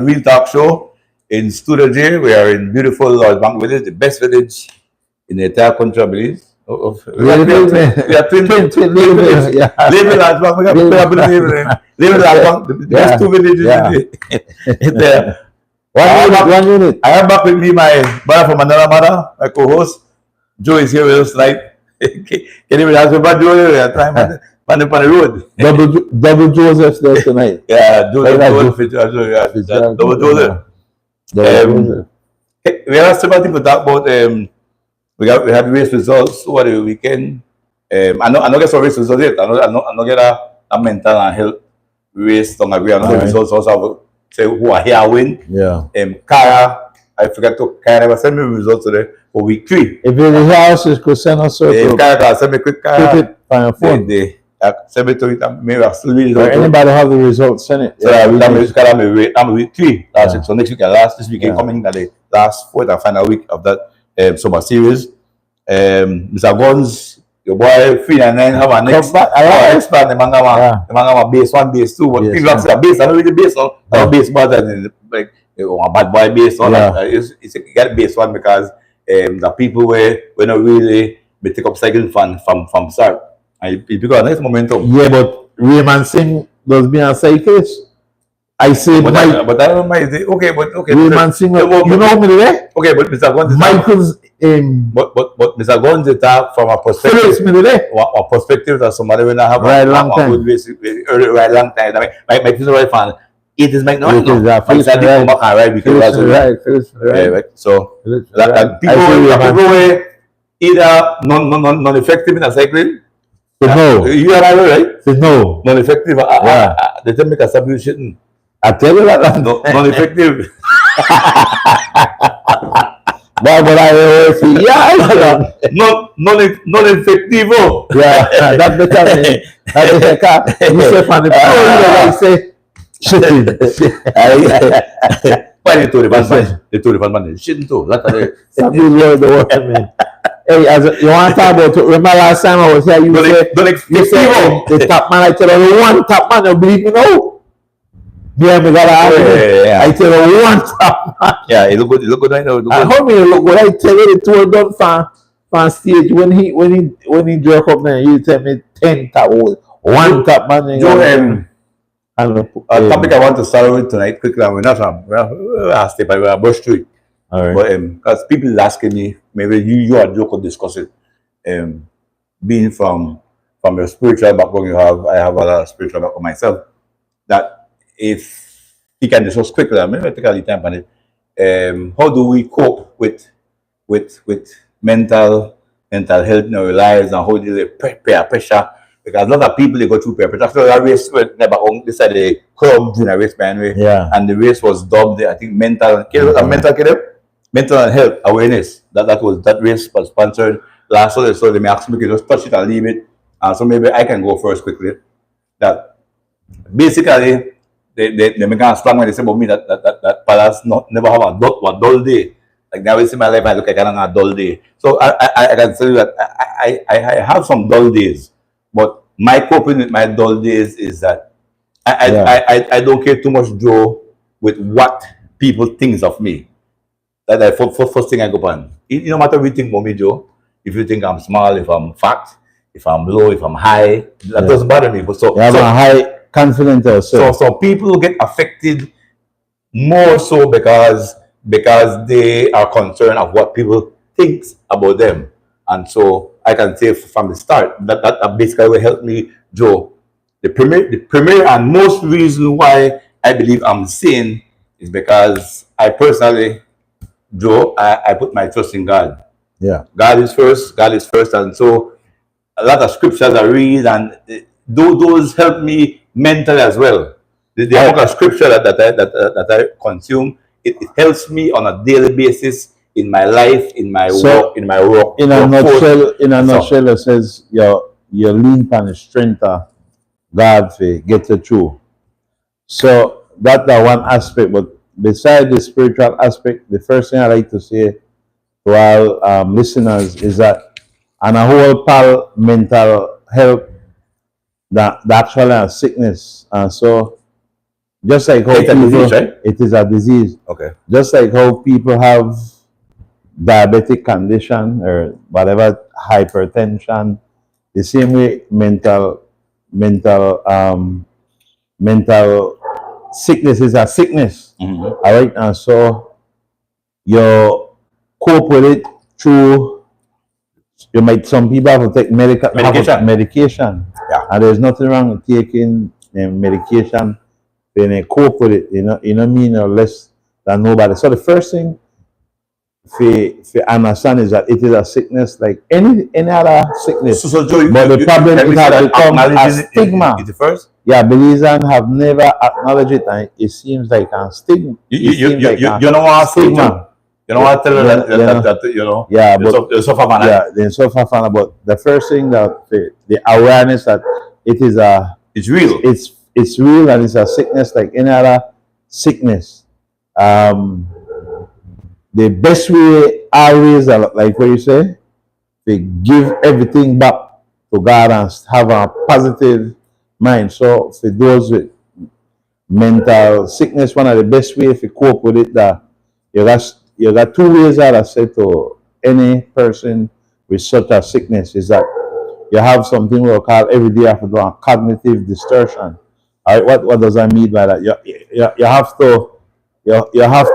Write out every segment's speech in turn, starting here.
Real Talk Show in Studio J. We are in beautiful Lord Bank Village, the best village in the entire country, I believe. We are twin villages. Yeah. Live in Lord Bank. We have live in Lord Bank. The best two villages in there. One unit. I am back with me, my brother from another mother, my co-host. Joe is here with us tonight. Can you ask me about Joe? We are trying on the road. Double Joseph's there tonight. Yeah, Joe, double Joseph. We have several to talk about. We had race results over the weekend. I know get some race results yet. I know get a mental and health race. Don't agree. I know the results also say who are here win. Yeah. Kara, I forgot to Kara never send me results today for week 3. If you're in the house, you could send us a Kara send me quick Kara. Keep it on your phone. Send me to it. Maybe I still read it. Anybody have the results? Send it. So I'm week 3 last week. So next week this weekend coming the last 4th and final week of that summer series. Mr. Guns, your boy 3 and 9 have a next plan. The manga base 1, base 2. But people say base. I don't really base on base, but like a bad boy base on. It's got base 1 because the people were not really take up cycling from start. And it got a nice momentum. Yeah, but Raymond Singh does be a cyclist. I say, but I don't mind. Okay. Raymond Singh, you know me there? Okay, but Mr. Guns, Michael's but Mr. Guns is from a perspective. A perspective that somebody when I have right long time. Right long time. My right fan. It is Mike Nolan. Right. So people were either non-effective in a cycling. No. You are right. No. Non-effective. They tell me a substitution. I tell you that. Non-effective. But I always say, non-effective. Yeah, that's better. You say from the I say, Why they told the man, shitting too. Some people the word, man. Hey, you want to talk about, remember last time I was here, you said the top man, I tell you one top man, you believe me now? Yeah, I tell you one top man. Yeah, it look good right now. I hope you look good. I tell you the tour done from stage when he jerk up there, you tell me 10 top one top man. Joe, a topic I want to start with tonight quickly, and we're not asked it, but we're brush through it. All right. But because people is asking me, maybe you and Joe could discuss it. Being from your spiritual background, I have a lot of spiritual background myself. That if you can discuss quickly, I mean, take a little time on it. How do we cope with mental health in our lives, and how do they peer pressure? Because a lot of people they go through peer pressure. After that race, they said they club during a race, anyway. Yeah. And the race was dubbed, I think, mental and health awareness. That race was sponsored last Sunday, so they may ask me to just touch it and leave it. So maybe I can go first quickly. That basically they make a strong when they say about me that Palace never have a dull day. Like now in my life I look like I don't have a dull day. So I can tell you that I have some dull days, but my coping with my dull days is that I don't care too much, Joe, with what people think of me. That's the first thing I go on. No matter what you think about me, Joe, if you think I'm small, if I'm fat, if I'm low, if I'm high, that doesn't bother me. But so high confidence also. So people get affected more so because they are concerned of what people think about them. And so I can say from the start that basically will help me, Joe. The premier and most reason why I believe I'm sane is because I personally, Joe, I put my trust in God. Yeah. God is first, and so a lot of scriptures I read, and those help me mentally as well. The book of scripture that I consume, it helps me on a daily basis in my life, in my work. In a nutshell, it says you lean on the strength of God to get you through. So that's the one aspect, but besides the spiritual aspect, the first thing I like to say to our listeners is that on a whole mental health, that actually a sickness. And so Just like how It's a people, disease, right? it is a disease. Okay. Just like how people have diabetic condition or whatever, hypertension, the same way mental mental sickness is a sickness. Mm-hmm. All right, and so you cope with it through, some people have to take medication. Yeah. And there's nothing wrong with taking medication when they cope with it, you know mean, or less than nobody. So the first thing for understand is that it is a sickness like any other sickness. So Joe, But the problem can we is say that it becomes a acknowledging stigma. it first? Yeah, Belizeans have never acknowledged it, and it seems like a stigma. You don't want to stigma. You don't want to tell her that you know. Yeah, you suffer from yeah, they suffer from. But the first thing that the awareness that it is it's real. It's real, and it's a sickness like any other sickness. The best way always, like what you say, they give everything back to God and have a positive mind. So for those with mental sickness, one of the best ways to cope with it, that you got two ways that I say to any person with such a sickness, is that you have something we call every day have to do a cognitive distortion. All right, what does that mean by that? You have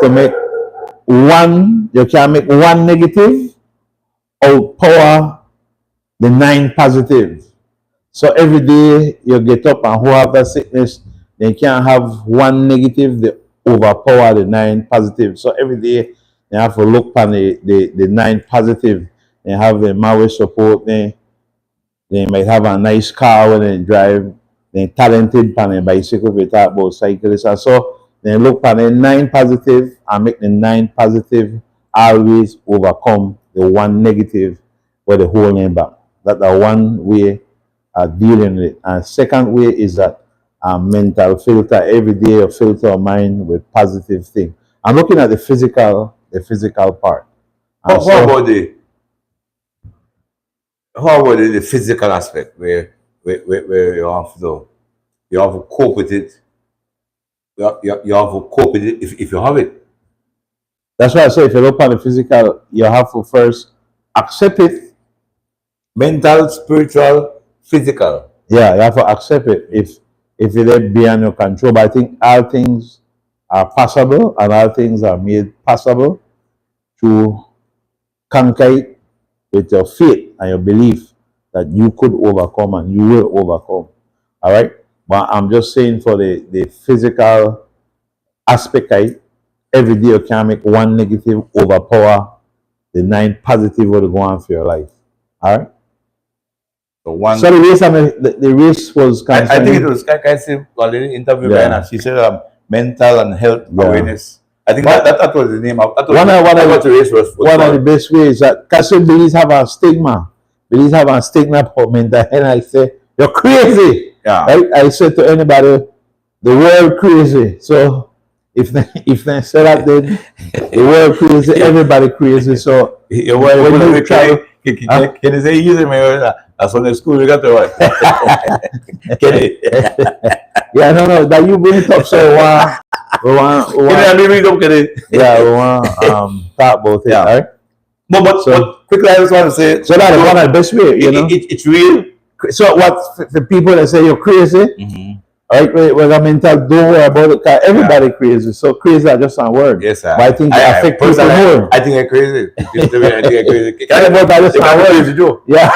to make you can make one negative outpower the 9 positive. So every day you get up and who have that sickness, they can't have one negative, they overpower the 9 positive. So every day they have to look on the 9 positive. They have the marriage support, they might have a nice car when they drive, they're talented on a bicycle, we talk about cyclists. And so they look at the 9 positive and make the 9 positive always overcome the 1 negative where the whole name back. That's the one way of dealing with it. And second way is that mental filter. Every day you filter your mind with positive things. I'm looking at the physical part. How about the physical aspect where you have to cope with it? You have to cope with it if you have it. That's why I say if you look at the physical, you have to first accept it. Mental, spiritual, physical. Yeah, you have to accept it if it is beyond your control. But I think all things are possible and all things are made possible to conquer it with your faith and your belief that you could overcome and you will overcome. All right? But I'm just saying for the physical aspect of it, every day you can make 1 negative overpower the 9 positive will go on for your life. All right? So the race, the race was I think it was Kai already interviewed and she said mental and health awareness. I think that was the name of that. One of the race was one of the best ways that because Belize have a stigma. Belize have a stigma for mental health. And I say you're crazy. Yeah. Right? I said to anybody, the world crazy. So if they say that, then the world crazy, everybody crazy. So when you try, can you say easy, man? As on the school, we got to what? Yeah, no, that you bring it up. So we want we want talk about it. Yeah. All right. But quickly, I just want to say. So that's one of the best way, you know. It's real. So what the people that say you're crazy, all right? With a mental, don't worry about it. Cause everybody crazy. So crazy is just a word. Yes, sir. But I think it affects people more. I think I'm crazy. I think I'm crazy. Just a word. Yeah.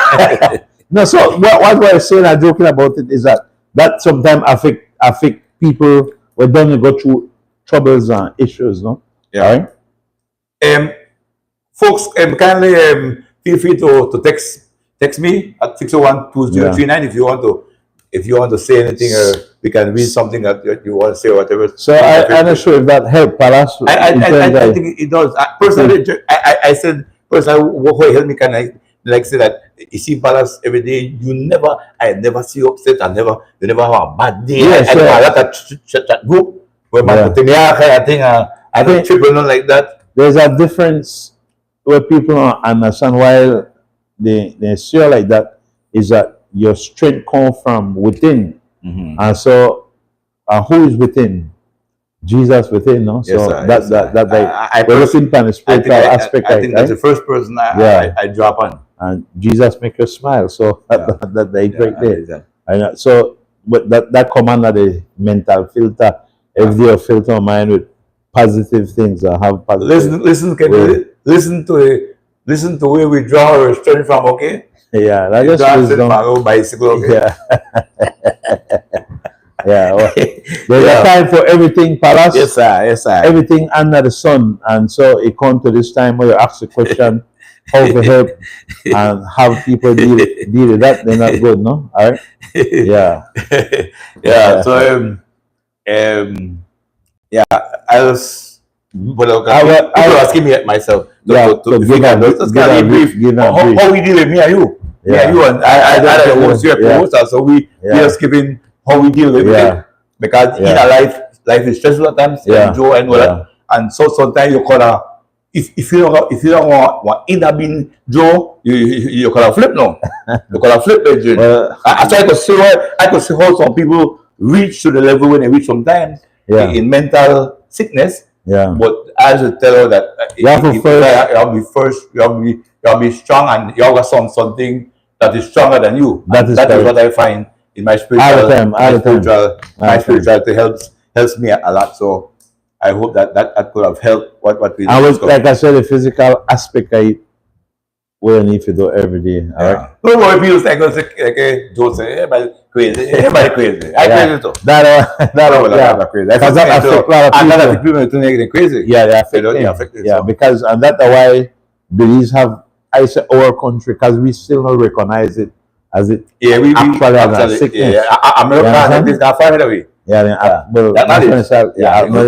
No. So what we're saying and joking about it is that sometimes affect people when they go through troubles and issues, no? Yeah. All right. Folks, kindly feel free to text me at 601-2039 if you want to say anything, or we can read something that you want to say or whatever. So I'm not sure if that helped, Palace. I think it does. Personally, I said personally, what helped me kind of like say that you see Palace every day. I never see you upset. You never have a bad day. Yes, I that group where I don't triple not like that. There's a difference where people don't understand why they see like that is that your strength comes from within. And so who is within? Jesus within, no? So Yes, sir. that Yes, sir. that we're looking at the spiritual aspect, I think that's right? the first person Yeah. I drop on. And Jesus make you smile. So Yeah. that they right Yeah, there. yeah. And so but that come under the mental filter. If you filter your mind with positive things or have positive Listen to where we draw our strength from, okay? yeah, that We just draw strength wisdom. from our bicycle, okay? Yeah. Yeah. Well, there's Yeah. a time for everything, Palace. Yes, sir. Yes, sir. Everything under the sun. And so it comes to this time where you ask the question how to help and have people deal with that, they're not good, no? All right? Yeah. Yeah. So yeah, I was people asking me myself to give a brief. How we deal with me and you. Me and you, and I don't host you a so we just giving how we deal with it. Because in our life is stressful at times, Joe and all that. And so sometimes you call her if you don't want in that being Joe, you call her flip now. You call her flip legend. I try to see how some people reach to the level when they reach sometimes in mental sickness. Yeah. But as I tell her that you have to be strong, and you have got something that is stronger than you. That is what I find in my spirituality helps me a lot. So I hope that could have helped what we discussed. Like I said, the physical aspect of it we need to do every day. All right. No more people say Joe say everybody crazy. Everybody crazy. I crazy too. That crazy. Because that affect a lot of people. To make them crazy. Yeah, they affect them. Yeah, because and that's why beliefs have I say our country because we still not recognize it as it we actually has a sickness. America is that far away.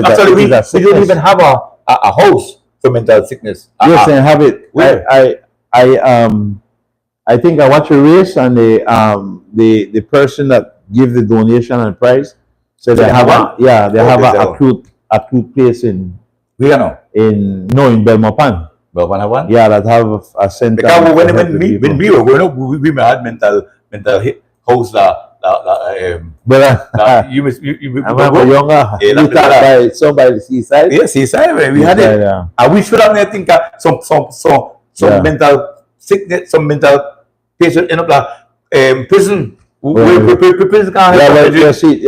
Actually, we don't even have a house for mental sickness. Yes, and have it. I think I watched a race and the person that give the donation and prize so they have an acute place in Belmopan. Belmopan. Yeah, that have a center. Because when we were growing up, we had mental house but you remember younger. You talk by somebody seaside. Yeah, seaside. We had it. And we should have I think some mental sickness, some mental patient end up like prison. Prison can't help your seat.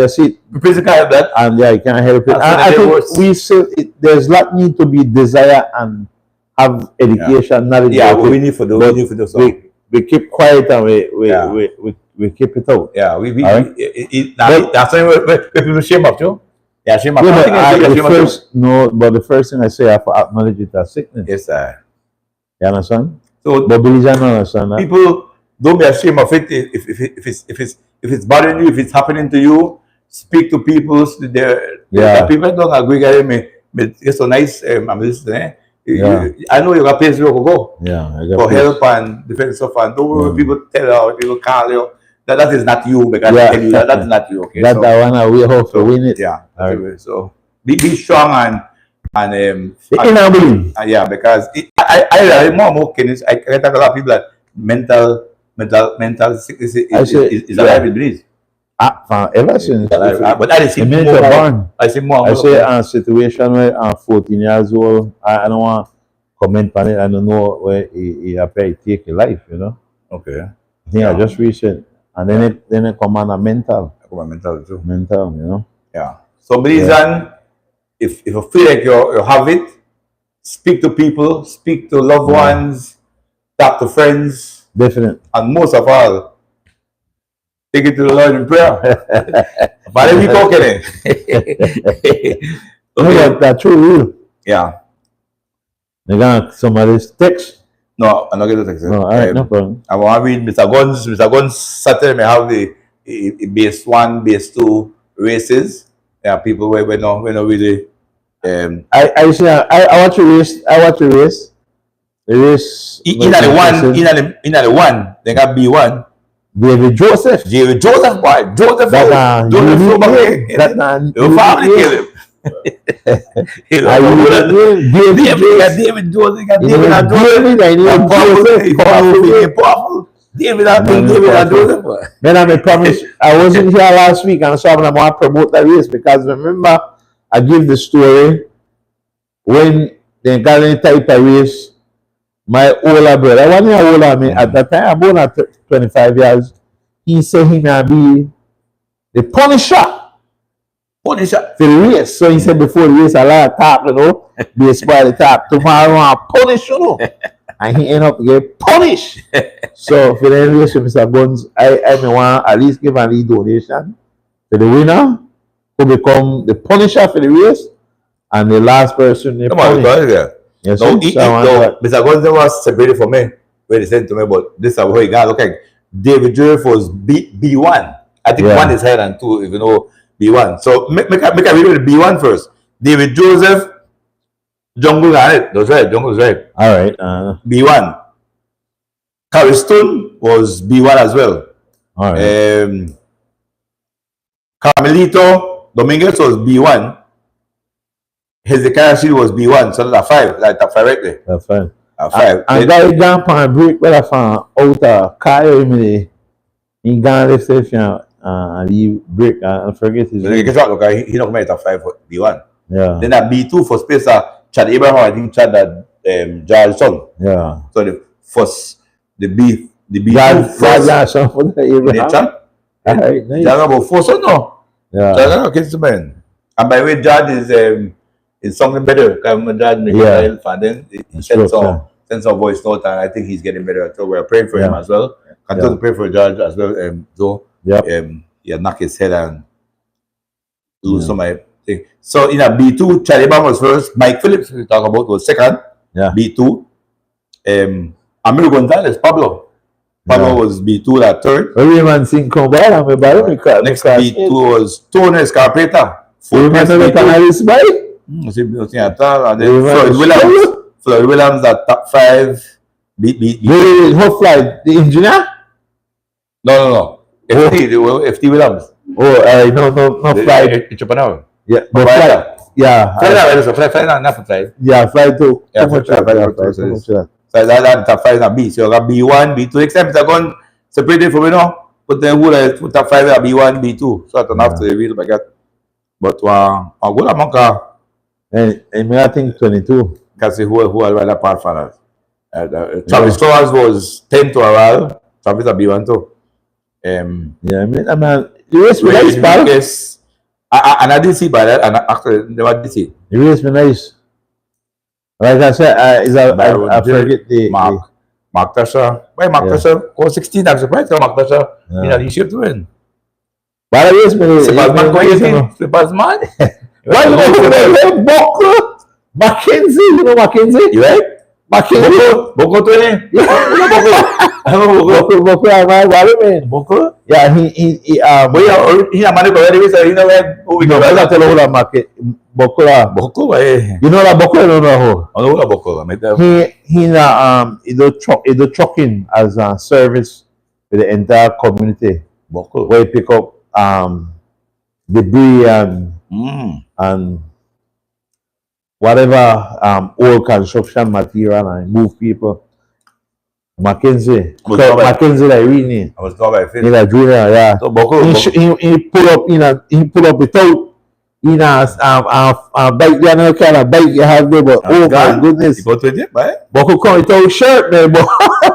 Prison can't help that. And you can't help it. I think we still there's lot need to be desire and have education, knowledge. Yeah, we need for those. We keep quiet and we keep it out. Yeah, that's why people shame up too. Yeah, shame up. But the first thing I say, I have to acknowledge it as sickness. Yes, sir. You understand? So but believe I don't understand that. People don't be ashamed of it if it's bothering you, if it's happening to you. Speak to people. People don't agree with me. It's so nice. I'm listening. I know you got places you can go. For help and defense stuff. And don't worry, people tell you, people call you. That is not you. Because I tell you that's not you. Okay. That's the one we hope to win it. Yeah. Right. So be strong and because I more can I talk a lot of people that mental sickness is alive in Belize. Ever since but I see more. I see more. I say a situation where I'm 14 years old. I don't want to comment on it. I don't know where he appear take a life, you know. Okay. I think I just reached it. And then it come on a mental. Mental too. Mental, you know. Yeah. So reason if you feel like you have it, speak to people, speak to loved ones, talk to friends. Definitely. And most of all, take it to the Lord in prayer. But let me talking it. That's true. Yeah. They got somebody's text. No, I'm not going to text. No, all right, no problem. I want to read Mr. Guns Saturday may have the base 1, base 2 races. Yeah, people we're not really I watch a race. The race in the one, they got B1. David Joseph, boy. Joseph your family kill him. David Joseph got David and Joseph. Then I promise I wasn't here last week and so I'm going to promote that race because remember I give the story when they got any type of race. My older brother, one year older than me, at that time, I'm born at 25 years. He said he may be the Punisher Punisher. for the race. So he said before the race, a lot of talk, you know, baseball talk. Tomorrow I'm punish, you know. And he end up get punished. So for the race with Mr. Guns, I may want at least give a lead donation to the winner who become the Punisher for the race and the last person they Come on, punish. because yeah. Yes, No, sir. So I want that. Mr. Gonzo was separated from me when he said to me, but this is how he got. Okay, David Joseph was B1. I think Yeah. one is higher than two, if you know B1. So make a read with B1 first. David Joseph, Jungle got it. That's right, Jungle's right. All right. B1. Carrie Stone was B1 as well. All right. Carmelito Dominguez was B1. Hezekiah Shield was B1, so that's a 5. Like a 5 right there. That's fine. A 5. And guy jump on break where I found out Kyle me he gone left safe and he break and forget his So name. guess what? Look, he not come out a 5 for B1. Yeah. Then at B2 for Spacer, Chad Abraham, I think Chad that George Son. Yeah. So the first, the B2 God first. some for the They Abraham. Chad? All right, nice. Chad about 4 son no. Yeah. Chad against the man. And by the way, George is something better. Because my dad make Yeah. a and then he It's sent true, some voice note, and I think he's getting better. So we're praying for him Yeah. as well. Continue to pray for George as well. So Yep. he had knocked his head and lose Yeah. some of thing. So in a B2, Chad Abraham was first. Mike Phillips, we talk about, was second. Yeah. B2. Amir Gonzalez, Pablo. Pablo Yeah. was B2, that third. Everyone sing come by and me buy me car. Next B2 was Tony Escarpeta. Everyone say we can have this buy. And then Everyone Floyd Williams at top 5. Wait, what flight? The engineer? No. FT Williams. Oh, no flight. Entrepreneur. Yeah, but Flight. flight. Yeah. Fly, not for flight. Yeah, flight too. Yeah, Too much flight, of that, flight, too flight, much of that. So that top 5 is a B. So you got B1, B2. Next time they're going separated from put the whole top 5 are B1, B2. So I don't have to reveal by that. But good among And I think 22. because who are rather part for us. Travis Flowers was 10 to a while. Travis a B1 too. Yeah, I mean, the race was nice, pal. Yes. And I did see by that, and actually never did see. The race was nice. Like I said, I forget the Mark Tasha. Why Mark Yeah. Tasha? Oh, 16, I'm surprised how Mark Tasha. Yeah. He should win. But the race was Sebasman going in. Sebasman? Why you know the Buckle? Mackenzie, you know Mackenzie? You right? Mackenzie. Boko to ni. Buckle, man. Boko? Yeah, he He na mani ko ready sa he na who we no, go. I tell you what market Buckle. Boko ba eh. You know that Buckle, no who? Ano wala Boko? May ta. He do trucking as a service for the entire community Boko. where he pick up debris and whatever old construction material and move people. Mackenzie. Was So, that by- Mackenzie like really I was going by he face. like junior, yeah. So Boko. He pull up without bike there, no kind of bike you have there, but oh my goodness. You go to it, right? Boko come without shirt, man, but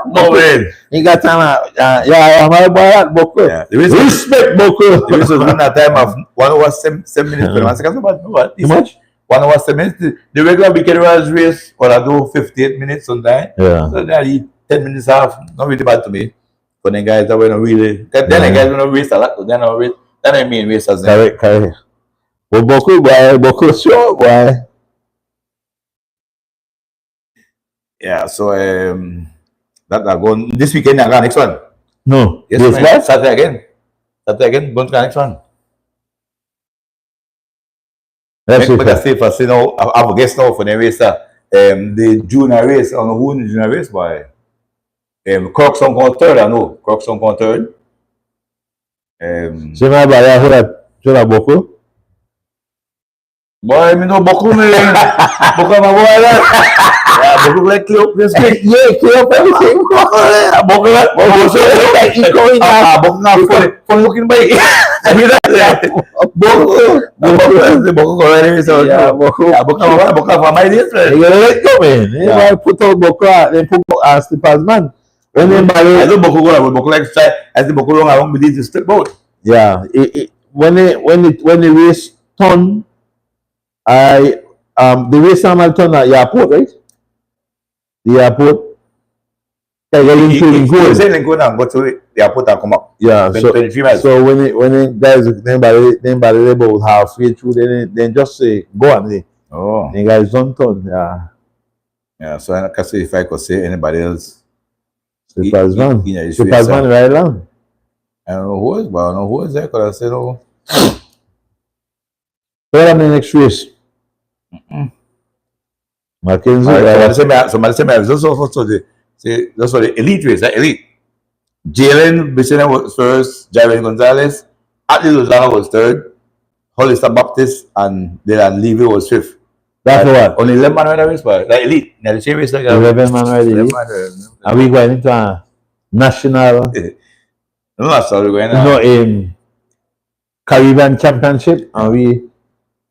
No man. he got time, yeah, I'm about that, Boko. Yeah. The reason Respect, Boko. was within a time of 1 hour 7 minutes. 21 seconds. What? How much? 1 hour 7 minutes. The regular weekend race, well, I do 58 minutes sometimes. Yeah. So nearly 10 minutes off. Not really bad to me. But then guys that were not really. Then the guys were not race a lot. Then I race. Then I mean race as well. Correct. But Boko sure, boy. Yeah. So that going this weekend. I got next one. No. Yes, Yes, man. what? Saturday again. Going to the next one. That's Make it. a say first. I have a guess now for the race. The junior race. I don't know who in the junior race, boy. Croxon come third. I know. Croxon come third. So my brother who that Boko? Boy, me know Boko me. Boko my boy lah. Yeah, Boko like clear up this quick. Yeah, clear up everything. Boko so like he going. Boko na phone looking by. Boku already. So Yeah, Boku. Boku for my They different. gonna let go, man. They Yeah. put out Bokra, they put out Slippers, man. When they I marry, know Boku go, but Boku like try. I think Boku long. I won't believe this boat. yeah, when the race turn, the race normal turn at airport, right? The airport, they get into the He goal. say go down, go to the airport and come up. Yeah, 23 miles. so when it guys then by the about halfway through, then just say go on, Oh, the guys don't turn, yeah. yeah. So I can say if I could say anybody else. Slippers man, You know, it's Slippers race, man right long. I don't know who is, but I don't know who is there. Cause I said, oh, What on the next race? Mackenzie, somebody say me. Just also the elite race, that elite. Jalen Bissina was first. Javier Gonzalez, Atlee Lozano was third. Hollister Baptist and Dylan Levy was fifth. that's what? Only 11 man right race, but like elite. Now the same race like 11 man already. 11 man. Are we going into a national, No, that's all we're going no, Caribbean Championship? And we,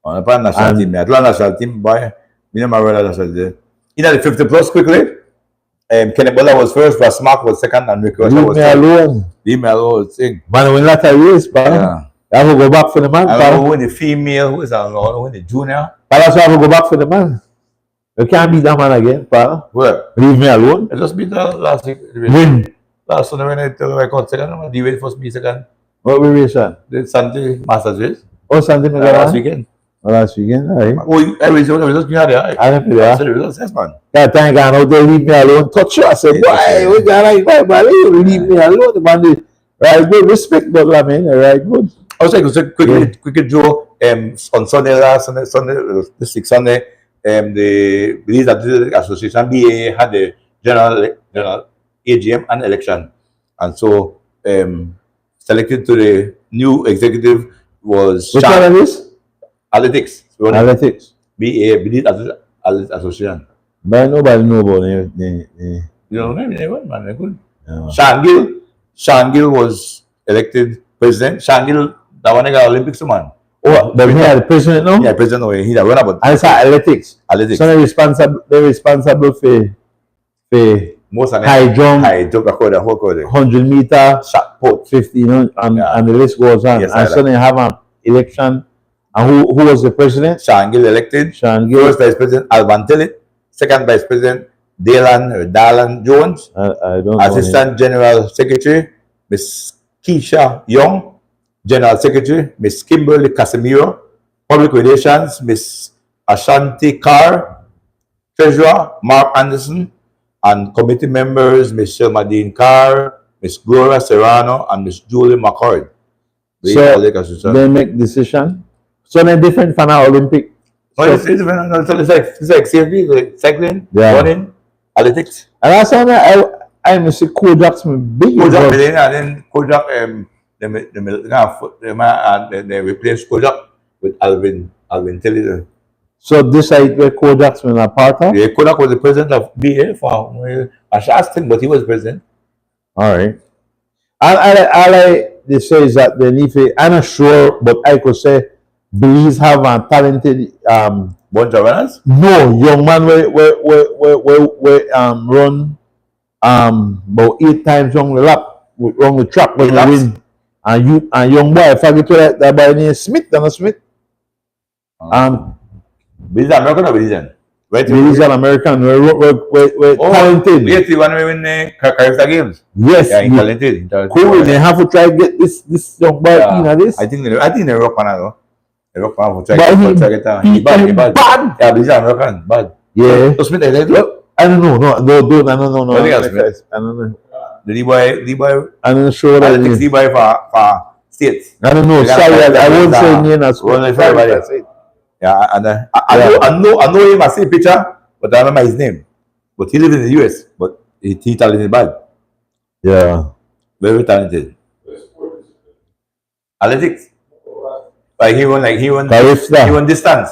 on the national And- team. Atlanta national team, boy. Me and my brother national team. You know the 50 plus quickly. Kenny Butler was first, Russ Mark was second, and Rick Rocha leave was me third. alone. Leave me alone, thing. Man, when that race, pal. Yeah. I have to go back for the man, I don't know pal. who the female, who is that? I don't know who the junior. Pal, that's why I have to go back for the man. You can't beat that man again, pal. Well, Leave me alone. I just beat the last week. Win. Last one when I tell you I got second, the way first be second. What we race on? The Sunday Masters race. Oh, something like Last that. weekend. Oh, last weekend, alright. Oh, every zone, every zone, you had it. I didn't play I that. said the results, yes, man. That time gone out there, leave me alone. Touch you. I said, Yeah, boy, we got like that, man. You leave me alone. The man, is right good. Respect, but I mean, right good. I was like, quickly, Joe. On Sunday, this 6 Sunday, the Belize Athletic Association (BAA) had the general AGM and election, and so selected to the new executive was Which one is this? Athletics. Athletics. BAA, Belize Athletic Association. But nobody know about You know, man, they're good. yeah. Sean Gill was elected president. Sean Gill, that one got Olympics, man. Oh, but we are the president now? Yeah, president. No, he's a runner, but And it's athletics. athletics. So they're responsible for Most of them high jump, high jump, the whole code. 100 meter, Shot put. 50, you know, and, Yeah. and the list goes on. Yes, and I so they have an election. And who was the president? Sean Gill elected. Sean Gill. First vice president Alvan Tillett. Second vice president Dalan Jones. I don't know. Assistant General Secretary Miss Keisha Young. General Secretary Miss Kimberly Casimiro. Public Relations Miss Ashanti Carr. Treasurer Mark Anderson. And committee members Miss Shelmadine Carr, Miss Gloria Serrano, and Miss Julie McCord. So they make decision. So they're different from our Olympic. No, So- it's like safety, like cycling, Yeah. running, athletics. And that's why I miss Kojak's big. Kojak, bro. and then Kojak, they replaced Kojak with Alvin Tilley. So this is where Kojak's been a part of? Yeah, Kojak was the president of BA for I should ask him, but he was president. All right. All they say is that they need to, I'm not sure, but I could say Belize have a talented Bunch of runners. no young man we run about 8 times on the lap on the track when 8 we laps? win. And young boy, if I get to that boy named Smith, Donald Smith. Belize American or Belizean? Right. Belize an American, we're talented. Yes, the one who win the Caribbean Games. Yes, Yeah, he's yeah. talented. Cool. They have to try to get this young boy Yeah. in this. I think they rock on though. They rock on for try But he to get down. beat He bad. bad. Yeah, Belize American bad. Yeah. So Smith, I said, look, I don't know. No. I think that's Smith. I don't know. the D-boy, I'm not sure I that think is. D-boy for states. I don't know. They gotta Sorry, find I won't that, say name as won't say everybody. That's it. Yeah, and I know him. I see a picture, but I don't remember his name. But he lives in the US. But he talented bad, Yeah. very talented. Athletics. Like he won Carifta. distance,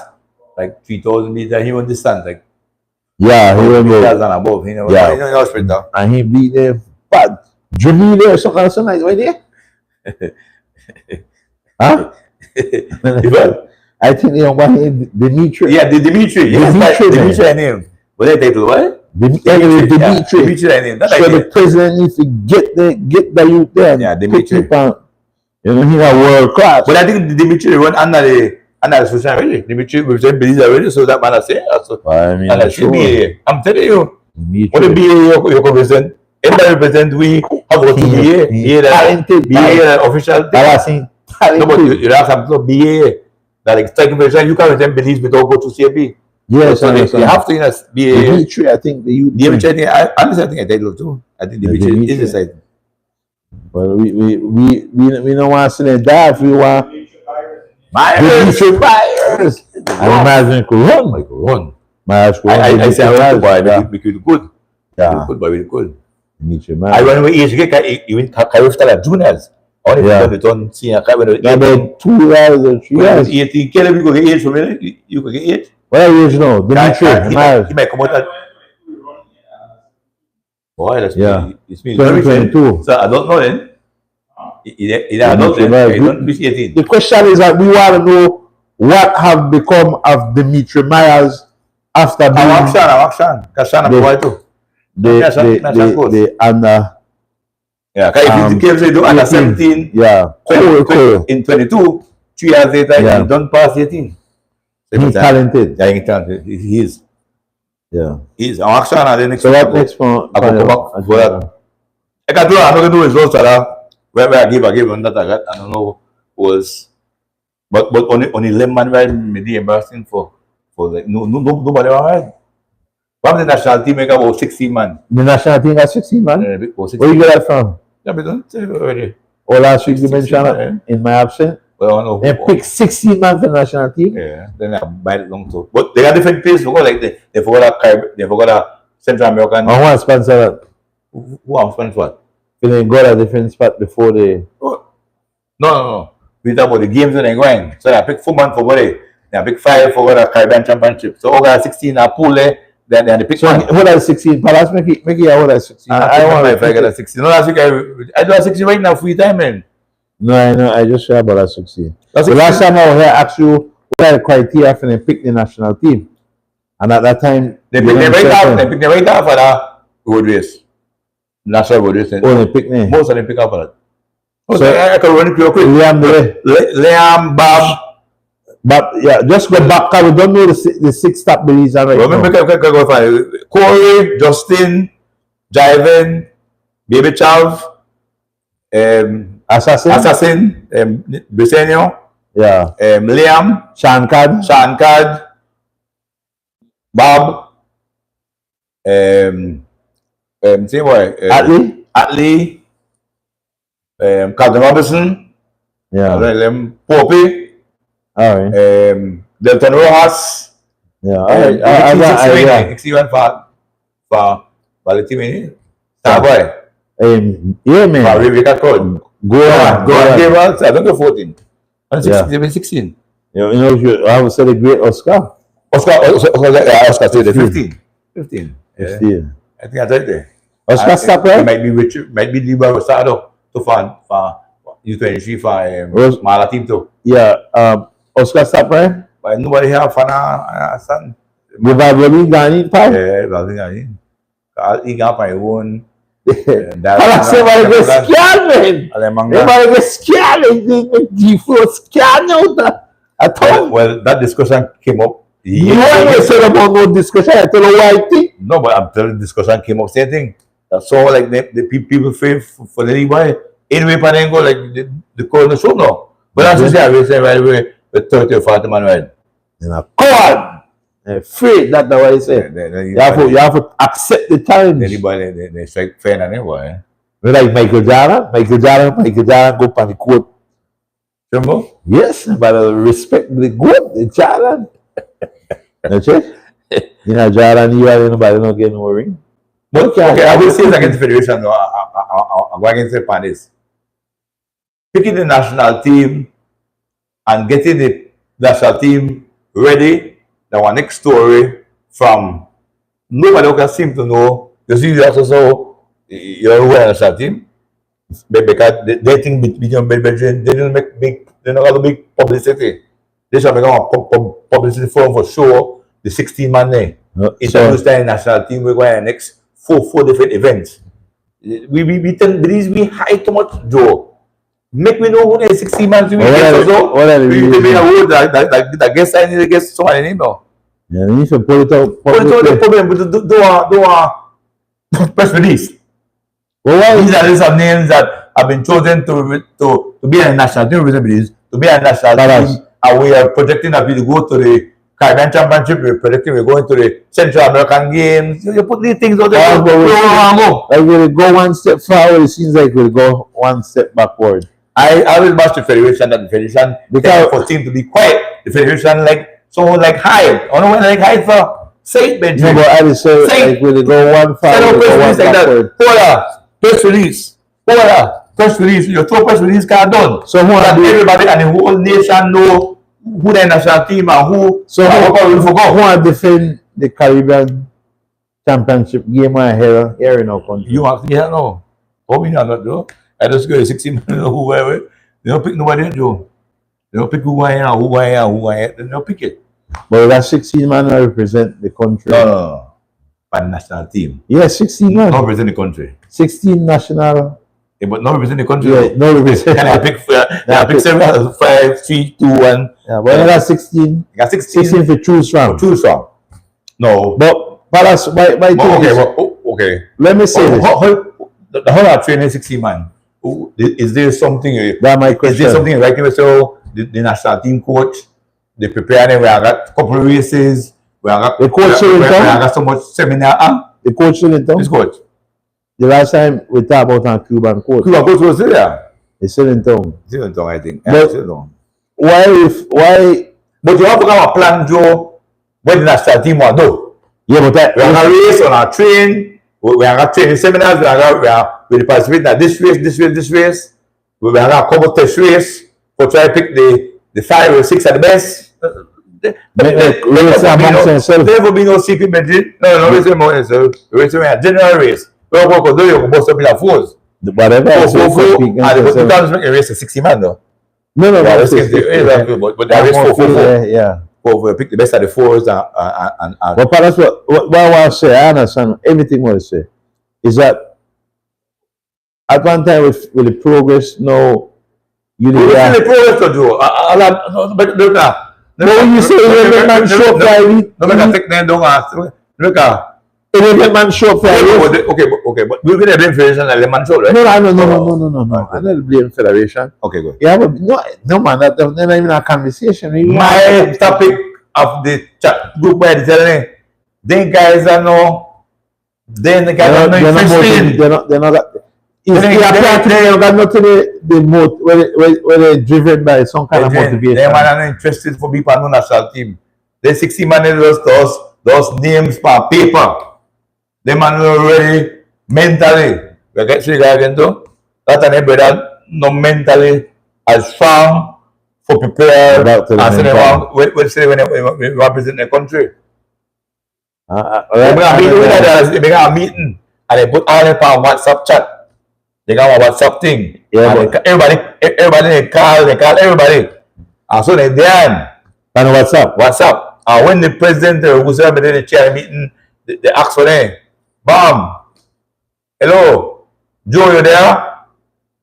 like 3,000 meters. He won distance, like Yeah, he went meters go. and above. You know, Yeah. you know sprinter. And he beat them bad. Jamila or something like that, right there. Huh? What? I think they don't want him, Dimitri. Yeah, the Dimitri. Yes, Dimitri, man. Dimitri name. What they title? What? Anyway, Yeah, Dimitri. Dimitri name. That So idea. the president needs to get the youth there. And Yeah, put Dimitri. people on, you know, he's a world class. But I think Dimitri run under the social already. Dimitri with them believe already, so that man I say. So, I mean, and I sure. BA. I'm telling you, what the Dimitri. BA you represent? Everybody represent we have got to BA. BA that Talented. BA official thing. I was saying No, but talented. you have some BA that like taking position. You can't represent beliefs without go to CAB. Yes, So I they understand. have to in a BA. Dimitri, I think the youth. Dimitri, I think I title too. I think Yeah, Dimitri is Dimitri. the side. Well, we don't want to see them die if we want Dimitri Myers. I imagine it could run. Like run. Myers could run. I say I Dimitri want to buy Myers, make it good. yeah. Good boy, very good. Dimitri I Myers. run away even Cairo style juniors. Only Yeah. return senior Cairo when About 2 years or 3 years. 18. Can you go get age from it? You could get age. What age now? Dimitri Myers. He might come out at. Boy, that's Yeah. it's me. 2022. So I don't know then. I don't Dimitri know. Myers. I don't reach 18. The question is that we want to know what have become of Dimitri Myers after being I'm action. Because Sean, I'm The- boy too. the under Yeah, because if the kids they do under 18. 17, yeah cool. in 22, 3 years later, Yeah. he don't pass 18. He's talented. Yeah, he's talented. He is. Yeah. He's an action and then next So what one, next for? I go back for that. I can do. I'm not gonna do results that where I give on that I got. I don't know was, but only lemon right maybe embarrassing for like nobody alright. From the national team, make about 16 man. The national team got 16 man. About 16. Where you get that from? Yeah, but don't say already. Oh, last week you 16 mentioned man, it in my absence. Well, I don't know. They picked 16 man for the national team. Yeah, then I buy it long too. But they got different places. Like they forgot a Caribbean, they forgot a Central American. I want to sponsor that. Who am Spanish what? They got a different spot before they. Oh. No. We talk about the games and they going. So I pick 4 man for what they. I pick 5 for what a Caribbean Championship. So all got 16 a pool there. Then they pick So one. what are 16? Palace make it what are 16? I want if I get a 16. No, last week I do a 16 right now free time, man. No, I know. I just share about that 16. That's The 16. last time I was here, I asked you what are the criteria for them pick the national team, and at that time They you pick them know right certain- now. They pick them right now for the road race. National road race. Oh, they pick me. Most of them pick up for that. So- So I can run it real quick. Liam Bray. Liam, Bob. But yeah, just go back because we don't know the 6 top release right Remember, now. can go find Corey, Justin, Jiven, Baby Chav, Assassin. Brisenio, Yeah. Liam, Shankad. Shankad, Bob, say boy, Atlee. Captain Robinson, Yeah. Poppy, All right. Delton Rojas, Yeah. All right. I got idea. 61 for the team in Starboy. Yeah, man. For Rebecca Code. Go on. Give us, I don't know 14. Yeah. 16. You know, I would say the great Oscar. Oscar said the 15. 15. Yeah. Yeah. I think I said there. Oscar stop It right? might be Richard, might be Liba Rosado to fund for U23 for Rose- Mala team too. Yeah. Oscar stop right? But nobody here for son. Give a really Ghanaian pie. Yeah, well, he got my own. I say, everybody get scared, man. Everybody get scared. They flow scared out. I told Well, that discussion came up. you always said about no discussion. I tell you why I think. No, but I'm telling you, discussion came up, same thing. That's all like the people feel for the anyway. Anyway, Panengo, like the corner show no. But that's just I will say right away with 30 or 40 man right. And I God. Afraid that's what I say. You have to accept the times. Anybody they strike fair and anyway. Like Michael Jordan go on the court. Remember? Yes, but respect the good, the Jordan. That's it. You know, Jordan, you are nobody not getting no ring. But Okay, okay, I will say I- it's against the federation. No, I'm going against the Panis. Picking the national team and getting the national team ready. That our next story from nobody can seem to know. You see, that's also you're aware of national team because they think between Belgium, they didn't make they're not gonna big publicity. They should make a publicity forum for show the 16 man there. Introduce the national team. We're going to next four different events. We high too much, Joe. Make me know who the 16 man to be. What are the We reasons? be a word that guess I need to guess somebody name now. Yeah, you need to pull it out. But it's all the problem. But do a press release. Well, why These are the list of names that have been chosen to be a national team representatives, to be a national team, and we are projecting that we go to the Caribbean Championship. We're projecting we're going to the Central American Games. You put these things out there. like will it go one step forward? It seems like we'll go one step backward. I will bash the federation that the federation because for team to be quiet. The federation like someone like hide. I don't know like hide for say Benji. No, but I would say like will it go one forward? Go one backward. Press release. Press release. Your two press release card done. So everybody and the whole nation know who the national team and who. So who are defend the Caribbean Championship game here in our country? You actually don't know. How me not do? I just go to 16 whoever. They don't pick nobody do. They don't pick who I am. They don't pick it. But that 16 man represent the country. No. By national team. Yeah, 16 man. Not represent the country. 16 national. Yeah, but not represent the country. Yeah, no represent. Can I pick 7, 5, 3, 2, 1? Yeah, but I got 16. I got 16 to choose from. No. But Palace, okay. Let me say this. The whole of training 16 man. Is there something? That's my question. Is there something like so the national team coach? They prepare them. We have got a couple of races. We have got the coach we have got so much seminar. The coach still in town. This coach. The last time we talked about a Cuban coach. Cuban coach was there. He's still in town. Still in town, I think. But why? But you have to have a plan, Joe. What the national team want to do? Yeah, but we have a race on our train. We have training seminars. We participate in this race. We have a couple test race for try to pick the 5 or 6 at the best. There will be no secret mention. No race among yourself. Race a general race. We will do you both up in our phones. Whatever. And the times make a race of 60 man though. No. But the race 4. Yeah. We pick the best of the 4s and but that's what I want to say. I understand everything what I say. Is that at one time with the progress now you need the progress to do. You say 11 man show Friday. No make a take them don't ask. Look at 11 man show Friday. Okay, but we're gonna blame Federation 11 man show, right? No. I don't blame Federation. Okay, good. Yeah, but no man, that's not even a conversation. My topic of the chat group where they're telling them guys are no, then the guys are not interested. They're not. They got nothing the motive where they're driven by some kind of motivation. They are not interested for people on the national team. The 60 man is those names per paper. They man already mentally. We get see guys into that and everybody no mentally as strong for prepare as anyone will say when they represent the country. They got a meeting and they put all the on WhatsApp chat. They got a WhatsApp thing. Yeah, everybody they call everybody. And so they there. And WhatsApp. And when the president who's in the chair meeting, they ask for them. Bam. Hello. Joe, you there?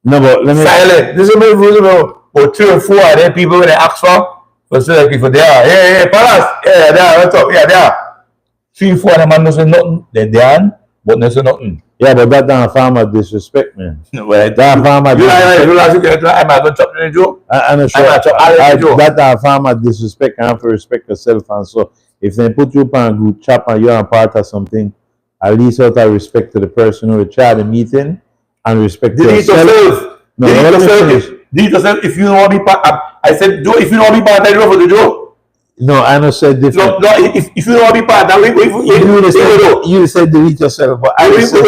No, but let me silent. This is about 3 or 4 of them people when they ask for say like if there. Hey, Palace. Yeah, there, what's up? Yeah, there. 3 or 4 of them man no say nothing. They there, but no say nothing. Yeah, but that damn farmer disrespect, man. That farmer disrespect. I'm not going to chop the joke. I'm not sure. That damn farmer disrespect and have to respect yourself. And so, if they put you on a group chat and you're a part of something, at least out of respect to the person who tried the meeting and respect yourself. Delete yourself if you don't want to be part. I said, Joe, if you don't want to be part, I do for the joke. No, I know said different. No, if you don't want to be part, you said delete yourself. But what do you do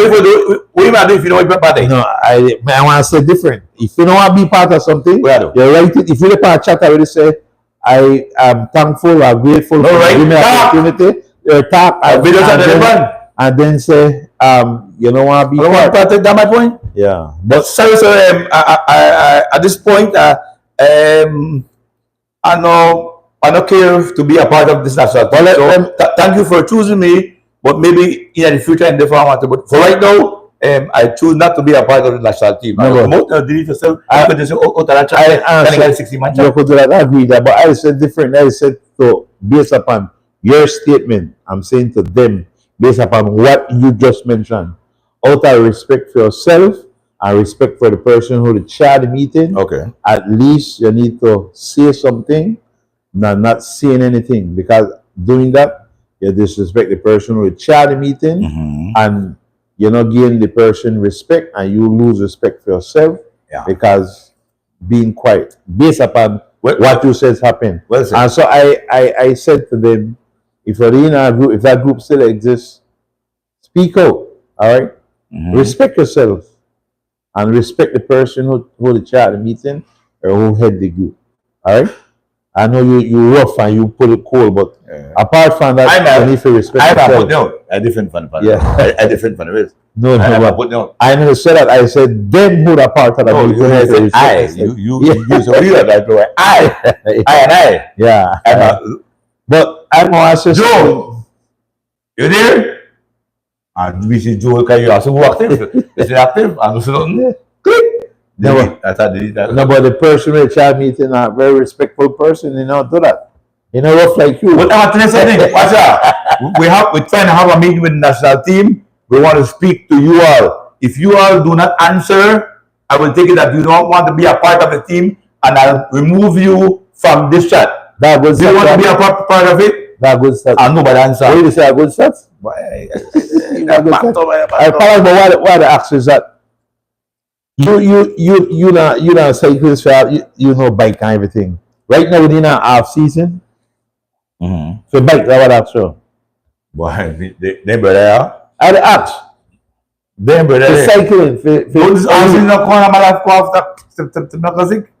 if you don't want to be part? No, I want to say different. If you don't want to be part of something, you write it. If you're part of chat, I already say, I am thankful or grateful for giving me an opportunity. Talk and then say, you don't want to be part. That's my point. Yeah. But sorry, at this point, I don't care to be a part of this national team. So, thank you for choosing me, but maybe in the future and therefore I want to. But for right now, I choose not to be a part of the national team. No, I promote delete yourself. I could just say, oh, I 60 man. you could do that, I agree that, but I said different. I said so based upon your statement, I'm saying to them based upon what you just mentioned, out of respect for yourself and respect for the person who chaired the meeting. Okay. At least you need to say something, not saying anything, because doing that you disrespect the person who chaired the meeting, and you're not giving the person respect, and you lose respect for yourself. Yeah. Because being quiet based upon what you said happened. Well said. And so I said to them, if you're in a group, if that group still exists, speak out. All right? Respect yourself and respect the person who the chair the meeting or who head the group. All right? I know you rough and you put it cold, but apart from that, you need to respect yourself. No, a different fun. Yeah. A different fun. No, no. I never said that. I said them who are part of that. No, you said I. You so weird that way. I. Yeah. But I'm gonna ask you Joe, you there? And we see Joe can you ask who active? Is he active? And so click. No, I thought delete that. no, but the person with child meeting a very respectful person, you know, do that. You know, rough like you. But I want to tell you something. Watch out. We're trying to have a meeting with the national team. We want to speak to you all. If you all do not answer, I will take it that you don't want to be a part of the team, and I'll remove you from this chat. That good Do you want to stuff. be a part of it? That good stuff. And nobody answer. What do you say? A good stuff? I follow, but what the ask is that you not cyclist for you know bike and everything. Right now within a half season, for bike that what I show. Boy, they brother. I the ask. They brother. For cycling for Don't ask in the corner my life go after September Classic.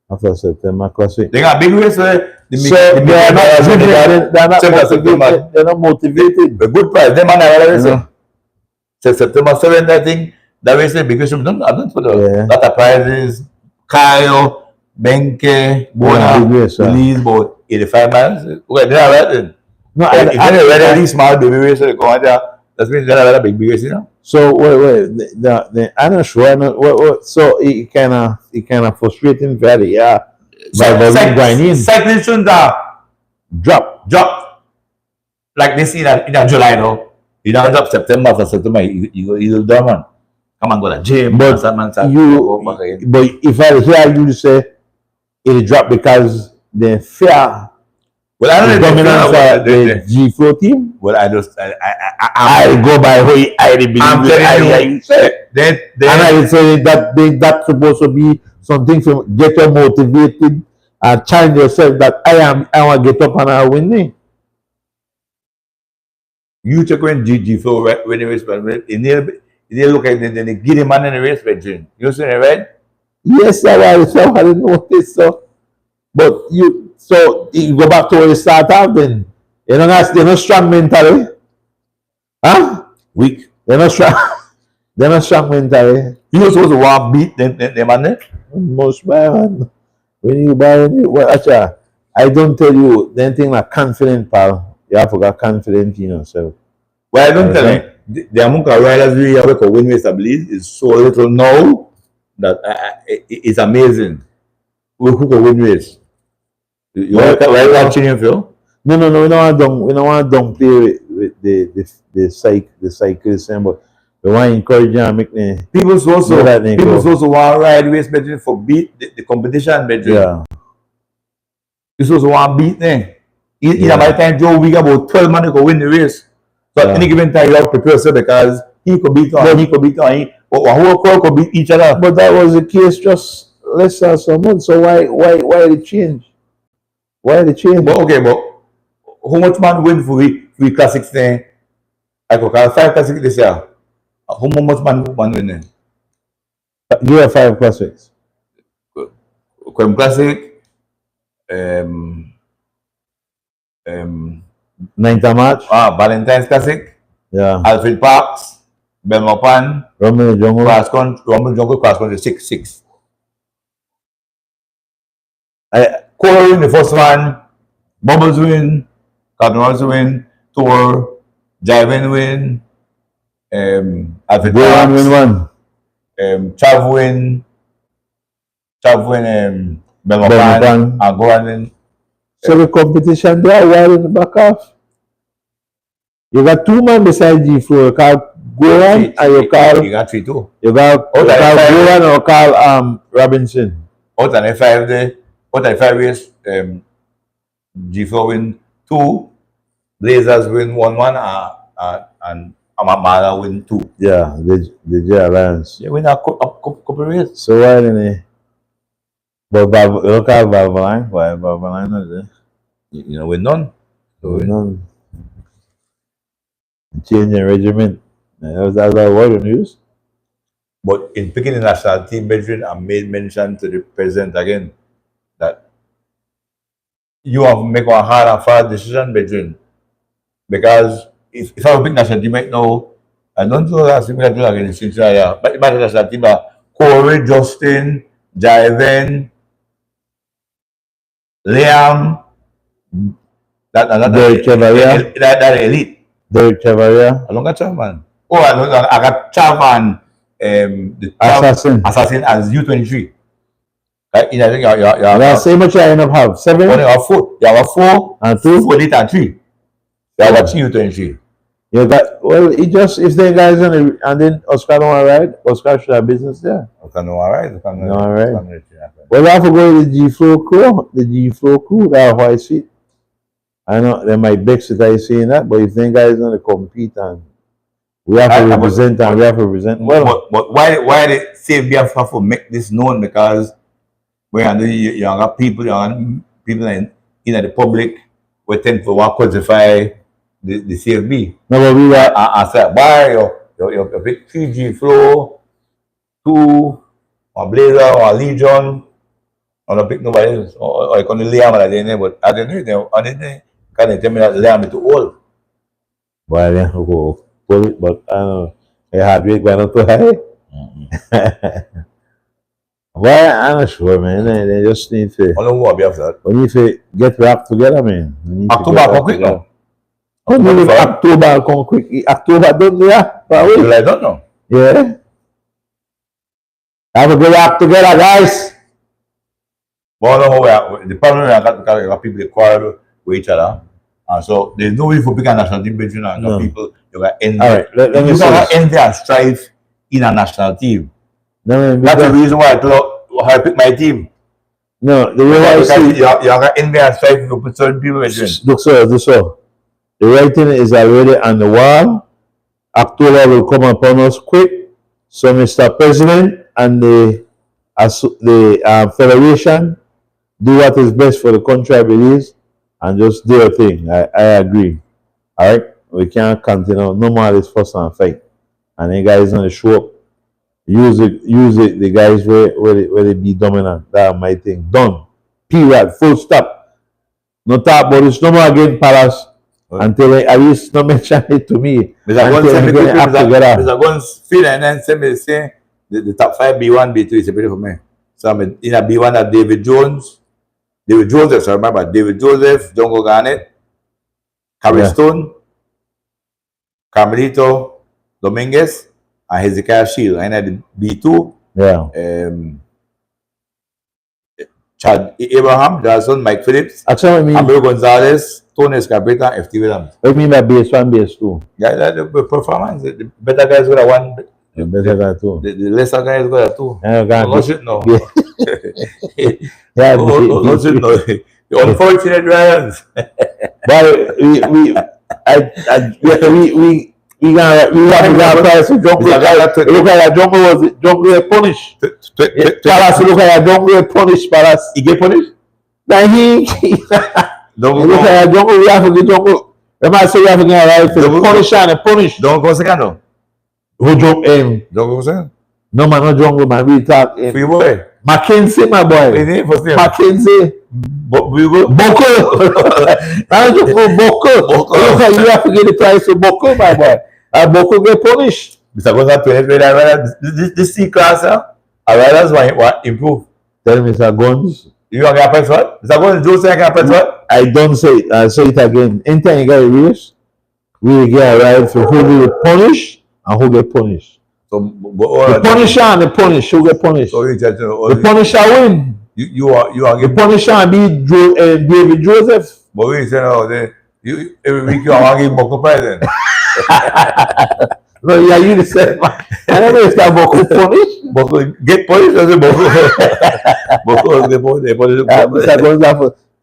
after September Classic. They got big race where So they're not motivated. A good price. They man are September 7th, I think. That race is big race. I don't for the lot of prizes. Kyle, Benke, Bona, Lee's about 85 miles. Okay, they're right then. No, If they're ready, small baby race, they go out there. That means they're a big race, you know. So wait, I'm not sure. So it kind of frustrating, very Cycling shouldn't drop. like this in July now. You don't drop September after September. You do man. Come and go to the gym. But but if I hear you say it drop because the fear. Well, I don't know the G Flow team. Well, I go by what I believe. I'm telling you, and I say that's supposed to be something to get you motivated and challenge yourself that I want to get up and I win. You check when G Flow when the race, they look at the giddy man in the race bedroom. You see it, right? Yes, I didn't notice so. But you go back to where you start out then. They're not strong mentally. Huh? Weak. They're not strong. They're not strong mentally. You know supposed to want beat them man there? Most man. When you buy actually, I don't tell you anything like confident, pal. You have to get confident in yourself. Well, I don't tell you. The amount of riders we have to win race, I believe, is so little now that it's amazing. Who can win race? You want to ride that Phil? No. We don't want to downplay with the cyclists, but we want to encourage them and make them. People also want to ride race better for beat the competition better. Yeah. People also want to beat them. By the time Joe, we got about 12 men who can win the race. So at any given time, you have to prepare yourself because he could beat on, he could beat on, or whole crowd could beat each other. But that was the case just less than some months. So why the change? Why the change? But how much man win for the classics thing? I could call 5 classics this year. How much man win then? Give her 5 classics. Quem Classic, 9th March. Valentine's Classic, Yeah. Alfred Parks, Belmopan, Romeo Jungle. Cross Country 6. Cole win the first one, Bubbles win, Cardinals win, Tour, Javin win, Alfred Goran win Parks, one. Chav win, Belmopan, Belmopan. and Goran win. So the competition there, while in the back half. You got two men beside G4. You call Goran and you call You got 3-2. you call Goran or call Robinson. Out and F5 there, out and 5 race, G4 win 2, Blazers win 1-1, and Amamara win 2. Yeah, the J Alliance. They win a couple race. So why didn't he? But you call Valvoline? Why Valvoline not there? You know, win none. So None. Changing regiment. That's what word news. but in picking the national team, Benjamin, I made mention to the president again that you have to make a hard and fast decision, Benjamin. Because if I would pick national team right now, I don't know that similar to again in Cincinnati, but the national team are Corey, Justin, Javen, Liam, Derek Chevalier. that elite. Derek Chevalier. I don't got Chavan. Oh, I got Chavan, the Assassin as U23. Right? I think Yeah, say much you end up have 7 you have 4. You have 4 and 2. 4 elite and 3. You have 3 U23. You got well. It just if the guys on it, and then Oscar don't ride. Oscar should have business there. Okay, no, all right. No, all right. Well, we have to go to the G4 crew. The G4 crew, they have white seat. I know they might vex it. I saying that, but if the guys going to compete and we have to represent and we have to represent well. But why they say we have to make this known? Because when you got people in the public, we tend to want to codify the CFB. No, but we are. I said, why you pick 3G Flow, 2, or Blazer, or Legion, or not pick nobody else, or you can Liam at the end, but at the end, can they tell me that Liam is too old? Well, yeah, go pull it, but I don't know. Your heart rate going up too high. Well, I'm not sure, man. They just need to. I don't know what after that. We need to get back together, man. October come quick now. Oh, no, October come quick. October don't there? I don't know. Yeah. Have a good back together, guys. But I don't know the problem is that people they quarrel with each other. And so there's no way for big national team between people. You got envy. All right, let me you say got this. envy and strife in a national team. No, That's the reason why I pick my team. No, the way I see you got envy and strife to put certain people between. look, so. The writing is already on the wall. October will come upon us quick. So, Mr. President and the Federation do what is best for the country, I believe, and just do a thing. I agree. All right? We can't continue. No more this fuss and fight. And the guys on the show up. Use it. The guys where they be dominant. That's my thing. Done. Period. Full stop. No talk about this. No more again, Palace. Until at least not mention it to me. Mr. Guns feel and then send me say the top 5 B1, B2 is separate for me. So I'm in a B1 at David Joseph, sorry, remember David Joseph, Jongo Garnett, Harry Stone, Carmelito Dominguez, and Hezekiah Shield. And at the B2, Chad Abraham, Johnson, Mike Phillips, Abreu Gonzalez, Tony Escapeta, FT Williams. What do you mean by base 1, base 2? Yeah, the performance. The better guys got a 1. The better guy 2. The lesser guys got a 2. No shit, no. Yeah, no shit, no. The unfortunate Ryans. We have to price of Jungle. Look at that Jungle get punished. Palace, look at that Jungle get punished, Palace. He get punished? Now look at that Jungle, we have to get Jungle. Remember, say we have to get right for the punish and the punish. Don't go second, no. Who jump in? Don't go second. No, man, no Jungle, man. We talk in. Free boy. Mackenzie, my boy. Mackenzie. Boko. I just go Boko. Look at you have to get the price of Boko, my boy. Boko get punished. Mr. Gonzalez, this C class, I rather want improve. Tell Mr. Guns, You want to get a press what? Is that going to do say I can press what? I don't say it. I'll say it again. Anytime you get a race, we will get a ride for who will punish and who get punished. So, The punisher and the punish, who get punished. So you tell The punisher win. you are The punisher and be David Joseph. but we say no, you every week you are giving Boko present. No, yeah, you the same. I don't know if that Boko punish. Boko get punished or say Boko Boko get punished.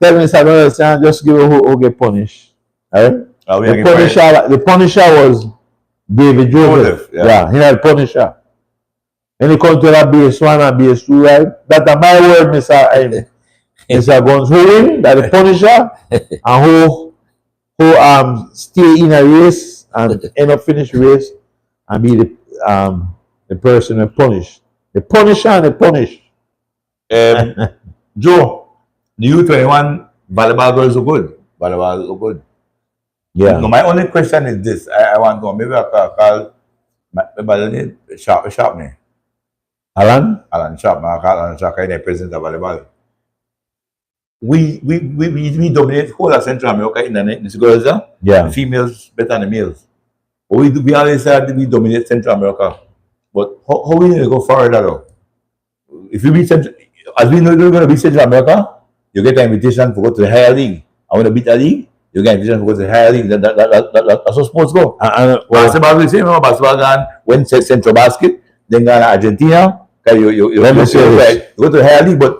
Tell me, I don't understand. Just give who get punished. Alright? The Punisher was David Joseph. Yeah, he had Punisher. When he come to that BS1 and BS2, right? That's my word, Mr. Guns. Who win? That the Punisher and who stay in a race and end up finish race and be the person who punished. The Punisher and the punished. Joe, the U21 volleyball girls are good. Volleyball are good. Yeah. No, my only question is this. I want to know, maybe I can call maybe Sharp me. Alan Sharp, I call Alan Sharp, kind of president of volleyball. We dominate whole of Central America in the girls, yeah. the females better than the males. But we always said we dominate Central America. But how we need to go further though? If you beat Central, as we know you're going to beat Central America, you get an invitation to go to the higher league. I want to beat that league. You get an invitation to go to the higher league. That's how sports go. Basketball is the same. Basketball gone went Central Basket, then gone to Argentina. You go to the higher league. But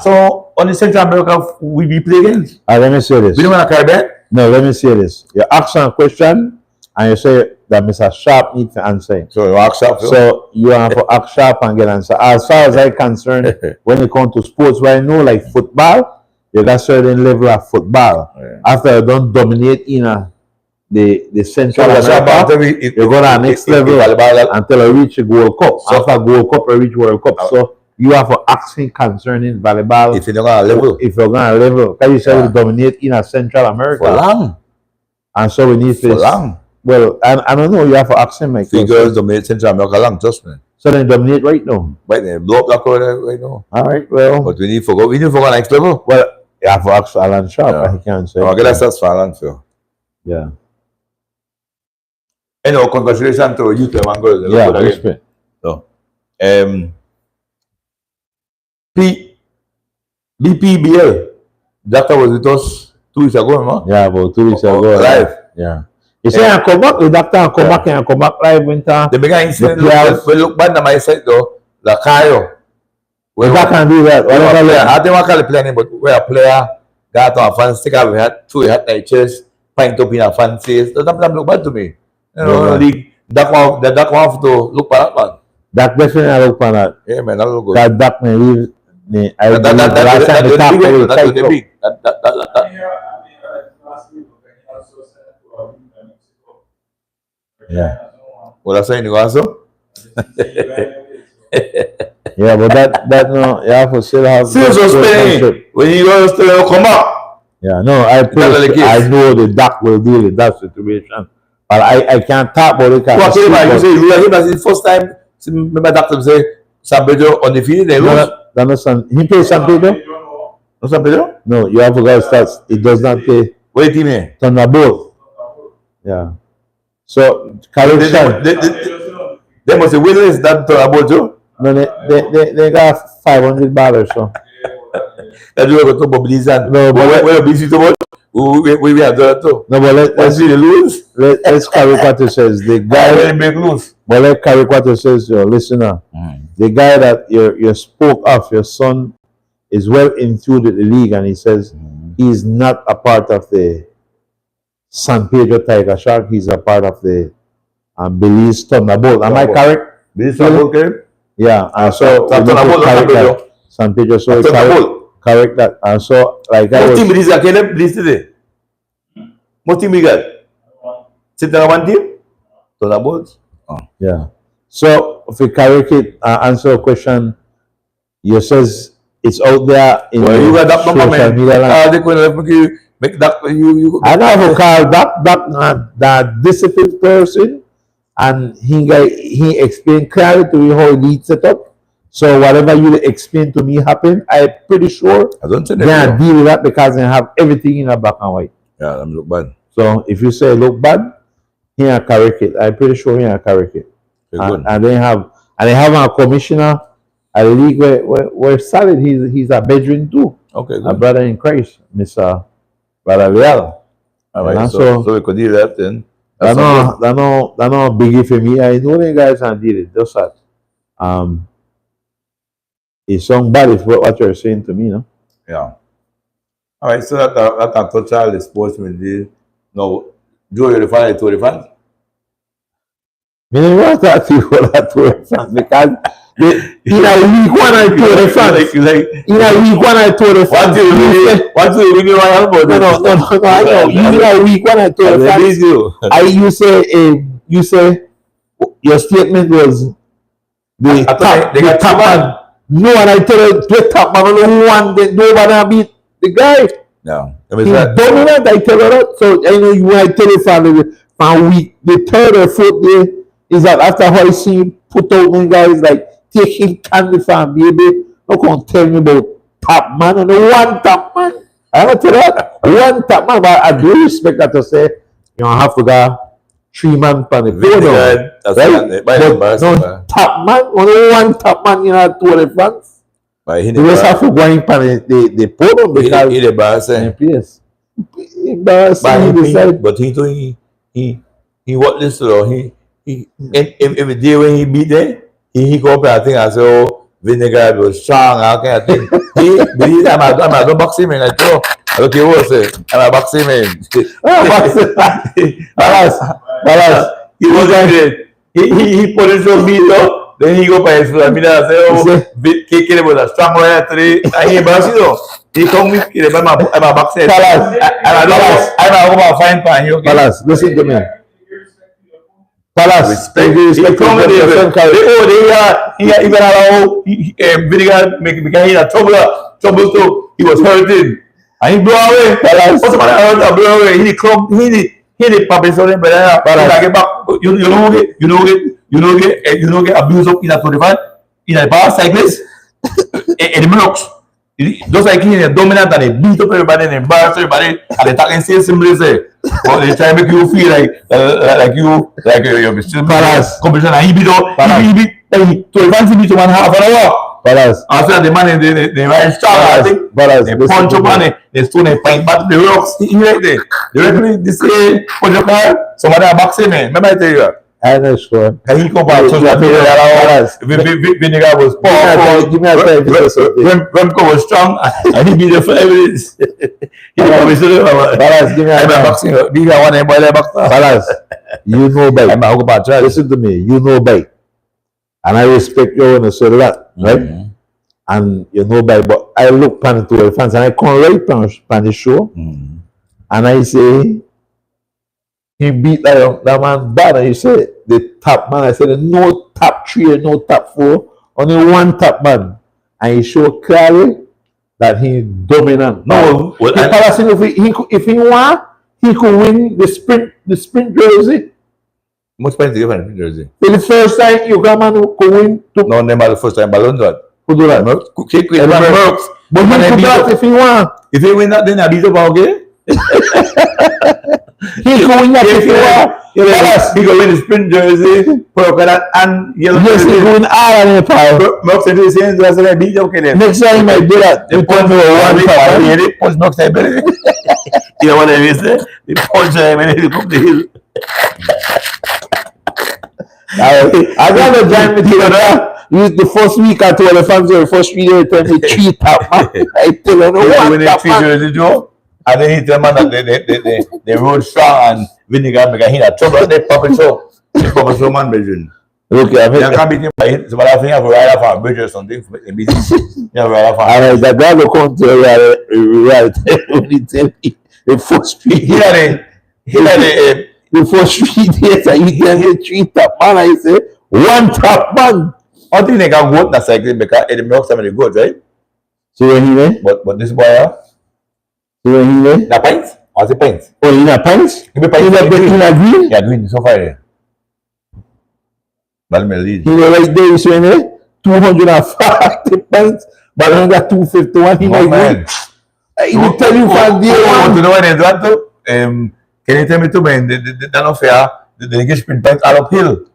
so on the Central America, we be playing against. Let me say this. We don't want to carry that. No, let me say this. You ask a question and you say that Mr. Sharp needs to answer. So you ask Sharp. So you have to ask Sharp and get answer. As far as I'm concerned, when it comes to sports, where I know like football, you got certain level of football. Yeah. After you don't dominate in the Central America, you go to the next level until you reach a World Cup. So, after World Cup, you reach World Cup. So you have to ask him concerning volleyball. If you're going to level. If you're going to level. Because you say we dominate in a Central America. For long. And so we need to... For long. Well, I don't know. You have to ask him. Like, girls dominate Central America long, just man. So they dominate right now. Right now, blow up that corner right now. All right, well. But we need to go next level. Well, you have to ask Alan Sharp. Yeah. I can't say. I'll get that for Alan, so. Yeah. Anyway, congratulations to you, to one girl. Yeah, respect. So, BPBL. Doctor was with us 2 weeks ago, man. Yeah, about 2 weeks ago. Live. Yeah. You say I come back, the doctor come back and come back live winter. The bigger incident, we look bad on my side though, the Kayo. We can do that. I think we call it planning, but we're a player, got on a fan sticker, we had night chairs, pint up in a fan face. That look bad to me. You know, that one have to look for that man. That definitely look for that. Yeah, man, that look good. That may leave me. Yeah. Well, that's saying you also. Yeah, but that no, you have to still have. When you go to come up. Yeah, no, I know the doc will deal with that situation, but I can't talk about it. What you say? You are the first time. Remember, doctor say San Pedro undefeated. They lose. He plays San Pedro. No San Pedro. No, you have to go start. It does not pay. What team here? Thunderbolt. Yeah. So correction. They must be winners that Thunderbolt too. No, they got $500. So. That's what we talk about Blizzard. No, but we're busy too much. We have done too. No, but let's see the lose. Let's carry what it says. The guy make lose. But let's carry what it says, your listener. The guy that you spoke of, your son, is well into the league, and he says he's not a part of the San Pedro Tiger Shark. He's a part of the Belize Thunderbolt. Am I correct? Belize Thunderbolt, okay? Yeah, and so we need to correct that. San Pedro, so correct that. And so, like I was... What team Belize are Caleb? Belize today? What team we got? Sit down one team? Thunderbolt? Yeah. So, if we correct it, answer a question, you says it's out there in you got that social media. They could make that you. I know call that disciplined person, and he explained clearly to me how he leads it up. So whatever you explain to me happened, I'm pretty sure I don't think they they are deal with that because they have everything in a black and white. Yeah, I'm look bad. So if you say look bad, he are correct it. I'm pretty sure he are correct it. Very good. And they have a commissioner at the league where solid. He's a bedroom too. Okay, A good. brother in Christ, Mr. Brother Leal. All right, And so we could do that then. That That's no biggie for me. I know the guys and did it. Just that it sound bad is what you're saying to me, no? Yeah. All right, so that total the sportsman did. No, Joe, you're the fan, to the fans. Me don't want to talk to you about that Tour de France because in a week one I Tour de France. In a week one I Tour de France. What do you really want about No, I know. In a week one I Tour de France. You say your statement was the top man. No, and I tell you the top man only one that nobody beat the guy. No. He's dominant, I tell you that. So I know when I tell you from week the third or fourth day is that after how I see him put out them guys like taking candy from baby, not gonna tell me about top man and the one top man. I don't tell you that. One top man, but I do respect that to say you don't have to go 3 man for the podium. Right? But no top man, only one top man in a Tour de France. The rest have to go in for the podium because he embarrassing. Yes. Embarrassing. But he what this though? Every day when he beat them, he go up and I think I say, oh, Vinegar was strong, how can I think? I'm a boxing man, I thought. Okay, what say? I'm a boxing man. Balas. He wasn't great. He put his own beat up, then he go by his family and say, oh, KK was a strong lawyer today. And he embarrassed though. He come with I'm a boxer. I'm a fine pan. Balas, listen to me. Palace, respect. He come with he even allow Vinegar because he had trouble too. He was hurting. And he blew away. Palace. What's the matter? Blew away. He the puppy so then but get back. You know get abused up in a 25 in a bar cyclist and the blocks. Just like he is dominant and they beat up everybody and embarrass everybody and they talk and say simply say, but they try to make you feel like you're still competition and he beat up, he beat 25 beat 1/2 an hour. After the man they ride strong, I think they punch up on it, they stone a pint back the rocks, he right there. The referee this say punch up car, somebody are boxing man. Remember I tell you. I know sure. Can he come back to Vinegar was powerful. Give me a time. Remco was strong and he beat the evidence. Balas, you know bike. Listen to me, you know bike. And I respect you when you say that, right? Mm-hmm. And you know bike, but I look pan to the fans and I come right pan the show and I say he beat that man bad and he said the top man. I said no top 3 and no top 4, only one top man. And he showed clearly that he dominant. No, well, if he want, he could win the sprint jersey. Much point to give him jersey. For the first time you come and could win no, never the first time Ballon d'Or. Who do that? Merckx. But he could that if he want. If he win that, then I beat up okay? He could win that if he want. He could win the sprint jersey, and yellow jersey. Yes, he could win all of the power. Merckx said the same, so I said I beat okay then. Next time he might do that. They punch me one time. They punch Merckx I belly. You know what I mean? They punch him and he come to hill. I got to join with you there. The first week I told the fans the first video tell me 3 top man. I tell you no one top man. Joe. And then he tell man that they rode strong and Vinegar because he had trouble at the puppet show. The puppet show man version. Okay, I mean, you can't beat him by him. So I think you have a ride off a bridge or something. You have a ride off a bridge. The guy will come to reality tell me the first 3 days. The first 3 days and you tell me 3 top man. I say 1 top man. I think they can go in that cycle because Eddie Merckx time they good, right? So when he went? But this boy, so when he went? The pints? What's the pints? Oh, in a pints? In a green? Yeah, green, so far. Balmain lead. He was right there, you see there? 240 points, but I got 251. He Oh, might man. win. He will tell you from day You one. know what they do that too? Can you tell me too, man? They're not fair. They get sprint points all uphill.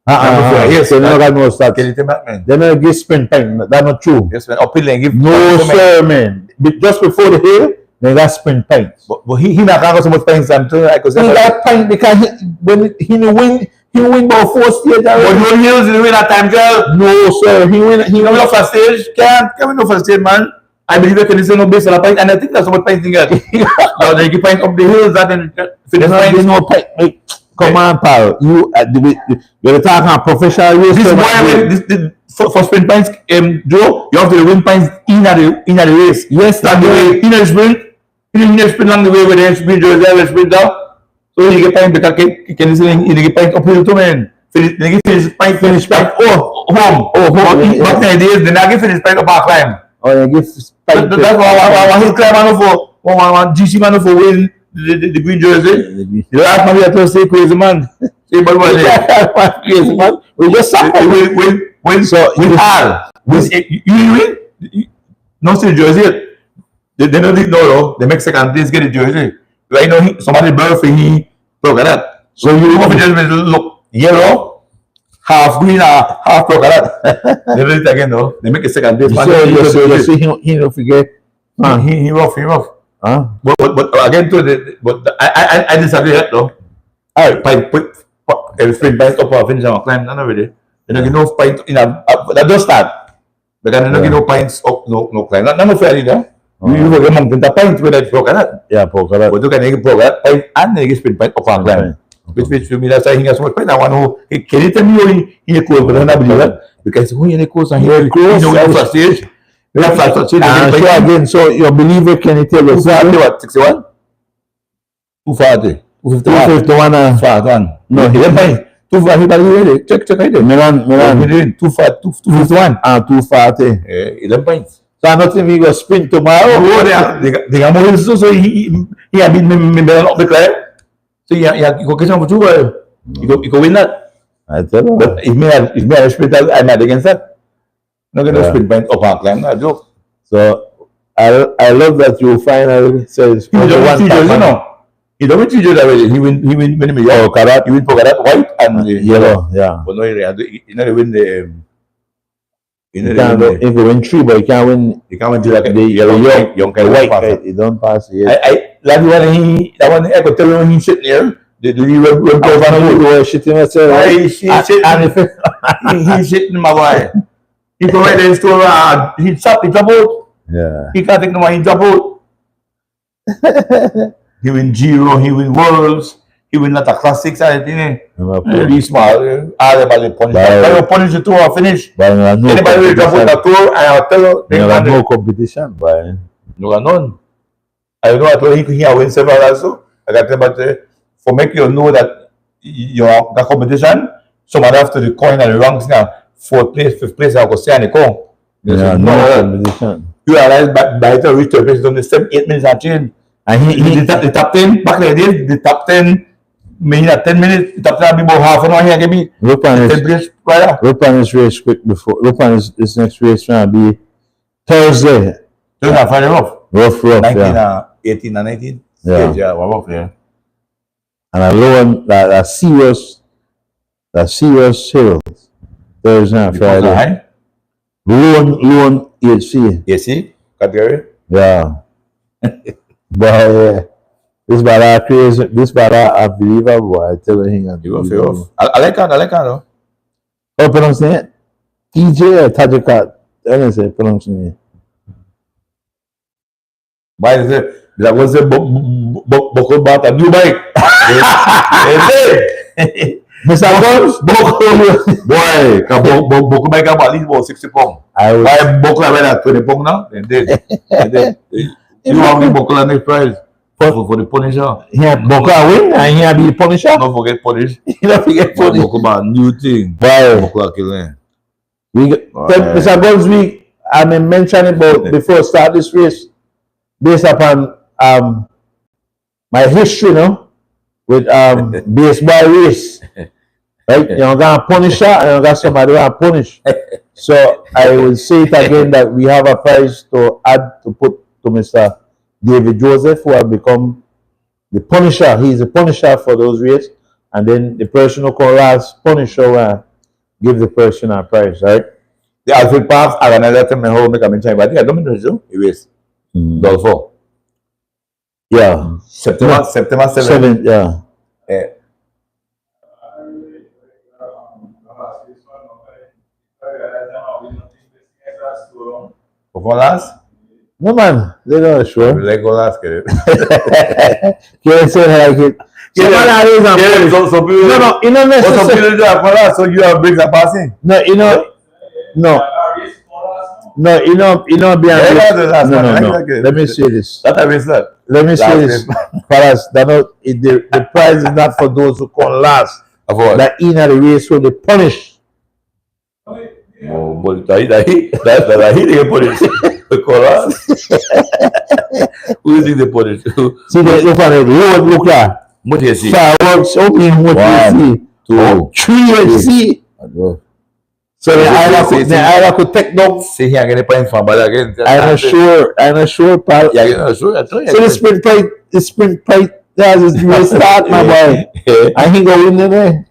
Yes, They never got no Can stats. you tell me that, man? They never give sprint time. That's not true. Yes, man. Uphill and give. No, sir, man. Just before the hill, they got sprint points. But he not got so much points. I'm telling you, I could say. He got point because when he win about 4 stages But already. no hills, you win that time, girl. No, sir. He You know, win. first stage. Can't win no first stage, man. I believe you can listen no based on a point, and I think that's so much points you get. Now they give point up the hills, that then finish There's points. no point. Hey, come on, pal. You're talking about professional race. This boy, for sprint points, Joe, you have to win points in the race. Yes, Along the way, in the sprint, along the way with the sprint, the sprint down. So you get points because you can listen, you get points uphill too, man. Finish point. Home. Back in the days, they not get finish point up back climb. Oh, you give point. That's why hill climb man for one GC man for win the green jersey. You ask me to say crazy man. Say but what Crazy, man. We just suck. win So, win you- all. You win. No still jersey. They don't think no. The Mexican please get a jersey. Right now somebody birthday he look at that. So you go for jersey look yellow, half green, half look at that. They do it again though. They make a second place. You see, he don't forget. He rough. Huh? But again, I disagree that though. All right, put sprint points up or finish and climb. None of it. They don't get no points in that does start. But then they don't get no points up, no climb. None of fair either. You will get mountain the points with that program. Yeah, Poker. But you can get program point and then get sprint point up and climb. Which to me that's why he has so much point. I want to can you tell me he cool, but I don't believe that because who in the course and he know first stage. First stage. So again, so your believer can tell us 61? 240. 251. 241. No, He didn't buy 240. Check right there. Milan. 251. 240. He didn't buy. So nothing we go sprint tomorrow. Oh, they got more hills so he had been up the climb. So he go get some for 2. He go win that. I tell you. But if me had sprint, I'm mad against that. Not gonna sprint point up and climb. Not joke. So I love that you finally says He don't win 3 jersey, you know. He don't win 3 jersey already. He win when he Oh, Karat. he win for that white and Yellow, yeah. But no, he never win the. He You never can't win if you win 3, but you can't win He can't win to like the the yellow, young kind the of white. pass. Right? You don't pass it. That one I could tell you when he sitting there. The web goes on the wood. You were shitting yourself. Why Right? he sitting? And if He's sitting, my boy. He go right there in store. He drop out. yeah. He can't take no more. He drop out. He win Giro. He win Worlds. He win not a classics. I think. Really small. All everybody punish. But- I punish the tour. Finish. But no Anybody will drop out the tour. I tell you. They no, can't. no competition, but No, none. I know I told him he win several also. I got them, but for make you know that you are the competition, somebody have to the coin and the ranks now. 4th place, 5th place, I go say and they come. yeah, no competition. You realize by the reach to place on the 7-8 minutes and change. And The top 10 back there, the top 10 maybe at 10 minutes, the top 10 be about half an hour here, give me Rupan 10 is place right Rupan is race quick before Rupan is this next race gonna be Thursday. Just have Friday rough. Rough, 19 yeah. 18 and 19. Yeah. Yeah, we're rough here. And a low that serious hills. Thursday and Friday. Right? Loan HC. You see? Category? Yeah. But this bada crazy. This bada unbelievable. I tell you, You go feel off. I like that though. Oh, pronounce it? TJ or Tajikat? I don't say pronounce it. By the that was a Boko bought a new bike. Mr. Gomes? Boy, Boko bike about at least about 60 pounds. I was Why Boko I at 20 pounds now? They did. You have the Boko next prize for the Punisher. here Boca win and here be the Punisher. Don't forget Punish. You don't forget Punish. Boko about new thing. Wow. Boko killing. We Mr. Gomes, I mean mentioning about before start this race based upon my history, no, with baseball race. Right? You know, got a Punisher and you got somebody who punish. So I will say it again that we have a prize to add to put to Mr. David Joseph, who have become the punisher. He's the punisher for those races, and then the person who call last punisher will give the person a prize, right? The Alfred Parks are another time my home make a mention, but I don't know so erase. Dolfo. Yeah. September 7th. Yeah. Performance? No man, they're not sure. Legolas, get it. Can't say like it. So people, No, you know some necessarily. people do Performance, so you have bricks are passing. No, you know, no, you know, behind Yeah, this. that's No. okay. Let me say this. That I missed that. Let me say Last this, name. fellas. The prize is not for those who come last. Of what? That in the race will be punished. Oh, but that he they punish. Because who is the punish? See, look at it. Road look like What you see? fireworks opening. What you see? 3 you see. So the island could take down. See here, get a point from but again. I'm not sure, pal. Yeah, you know, sure. I told you. So the sprint fight, that's his restart, my boy. I think go win there.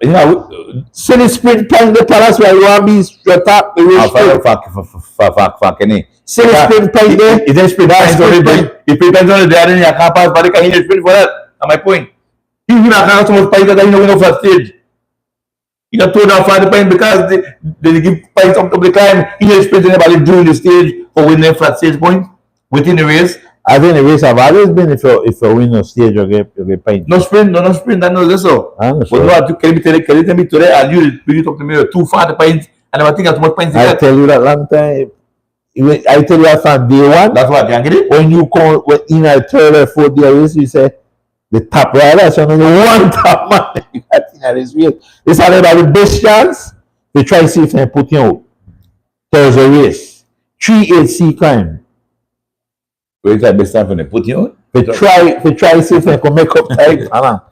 You know, So the sprint fight, the palace where you want to be attack the race. fuck, any. So the sprint fight there. It is sprint That's only. sprint fight. If it depends on the day, then you can't pass, but you can hit sprint for that. That's my point. You can't so much points that you know win off that stage. You got thrown off the point because they give points up to the climb. You know, sprint anybody during the stage for winning flat stage point within the race. I think the race have always been if you win a stage you get paid. No sprint, no sprint, I know this so. I'm But sure. no, can you tell me today and you bring it up to me too far the points and I think that's much points you I get. tell you that long time. I tell you that from day one. That's what you get it. When you come when in a third or fourth day race, you say the top rider, so only one top man you got in this race. This is the best chance to try to see if they put you out. There's a race. 3-8C climb. Where is that best time for them? Put you on? To try to see if they can make up time.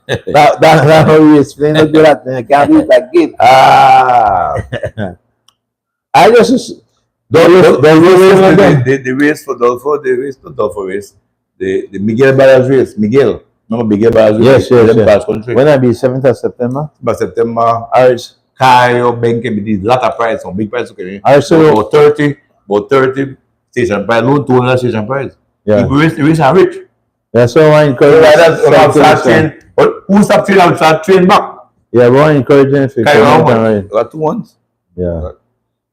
That's how you explain it to that. They can't do it again. I just The race for Dolfo, the race to Dolfo race, the Miguel Barras race. Miguel. Remember Miguel Barras race? Yes. Country. When I be 7th of September. But September, Alright. Caio, Benke, we did a lot of prize, some big prize. Okay. Alright, so About 30 station prize, loan 200 station prize. yeah. The race are rich. Yeah, so I encourage Who stop training and start training back? Yeah, we encourage them if you Caio, how come much? right. Got 2 months. Yeah.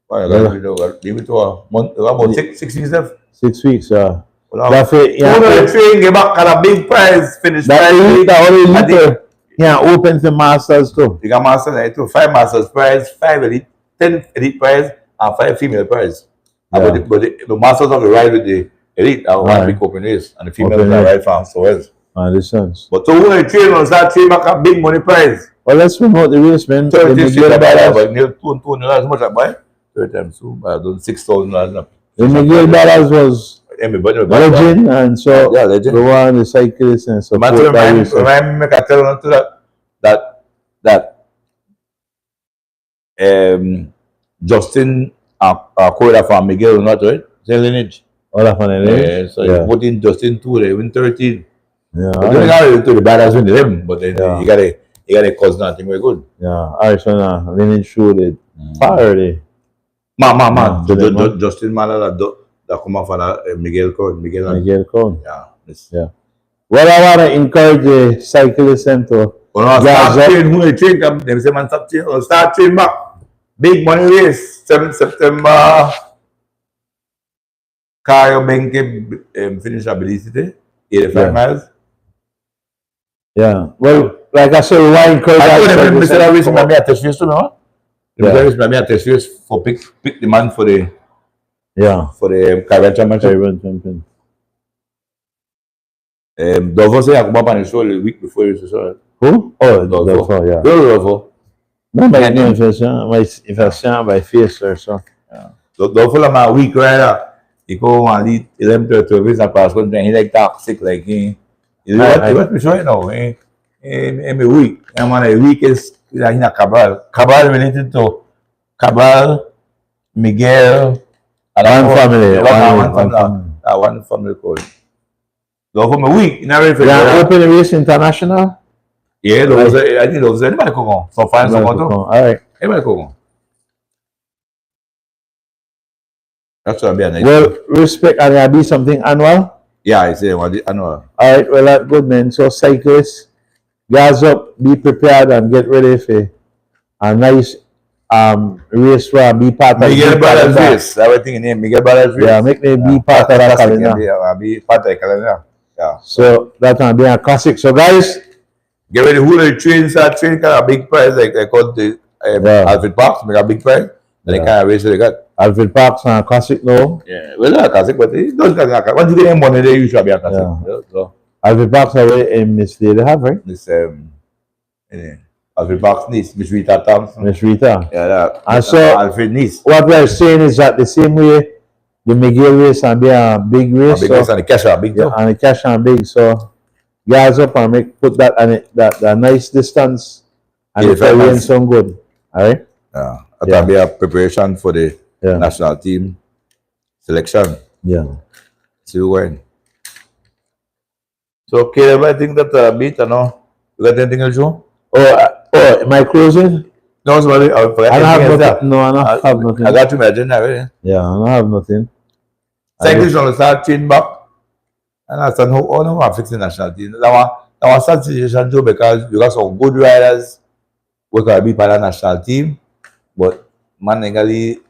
Well, leave it to a month, about 6 weeks left. 6 weeks, yeah. Well, That's it, yeah. 200 train, get back, got a big prize, finish That only I think- little. Yeah, open to masters too. You got masters, I took 5 masters prize, 5 elite, 10 elite prize, and 5 female prize. Yeah. But the masters have to ride with the elite, I want Right. to big open race, and the females Open are race. ride from so else. Understands. But so who are train on start train back a big money prize? Well, let's promote the race, man. 30 The shit Miguel about that, Barras, but near 200 how much I buy? 30 times 2, I done $6,000. the Miguel Barras was Everybody, legend, and so Yeah, legend. we want the cyclists and support Matter that race. remind me, I tell you that Justin Corda from Miguel, not right? Same lineage. All of them, Yeah, so you put in Justin 2, they win 13. Yeah, But you got to the badass win 11, but then Yeah. you got a cousin, I think very good. yeah. Alright, so now lineage show the fire there. Justin Mala that come off of Miguel Cord. Miguel. Miguel Cone. Yeah. Yeah. Well, I want to encourage the cyclists and to Well, now Yeah, start train, who they train, them say man stop train, or start train back. Big money race, 7th September. Caio Benke finish ability, 85 Yeah. miles. yeah. Well, like I said, we want to encourage I told them, cyclists Mr. Race, and maybe a test race too, no? Yeah. Mr. Race, maybe a test race for pick the man for the yeah. Caribbean Championship. Caribbean champion. Dolfo say I come up on the show the week before you saw it. Who? Oh, Dolfo. Dolfo, yeah. Dolfo. No, but Yeah, no, if I see him by face or so. Dolfo la my week rider. He go and lead 11 to 12 years and pass country and he like toxic like he what me show you now. Every week. I'm on a week is in a Cabral. Cabral related to Cabral Miguel, and One family, one family code. So for my week, in a They are open race international. Yeah, those I think those anybody could go. So find someone too. All right. Anybody could go. That's what I'll be a nice. Well, respect and there'll be something annual. Yeah, I say what I know. All right, well, that's good, man. So, cyclists, gas up, be prepared, and get ready for a nice race for be part of Miguel Brothers race. Everything in name Miguel Brothers race. Yeah, make me be part of that calendar. Be part of the calendar. Yeah. So that can be a classic. So, guys, get ready. Who the trains are train kind of big prize like I called the Alfred Parks make a big prize. Then they kind of race they got. Alfred Parks and a classic now. Yeah, well, not a classic, but it does get a classic. Once you get them money, they usually be a classic. Yeah. So Alfred Parks are in Miss Lady have, right? this Alfred Parks niece, Miss Rita Thompson. Miss Rita. Yeah, that. And so Alfred niece. what we're saying is that the same way the Miguel race and be a big race. A big race and the cash are big too. And the cash and big. So gas up and put that and that nice distance and the terrain sound good. Alright? Yeah. That'll be a preparation for the national team selection. Yeah. See who win. So Caleb, I think that beat, you know. You got anything else, Joe? Oh, am I closing? No, sorry, I forgot. I don't have nothing. No, I don't have nothing. I got to my agenda already. Yeah, I don't have nothing. Cyclists going to start changing back. And I said, oh no, I'm fixing national team. That was sad situation too because you got some good riders who can be part of the national team, but managally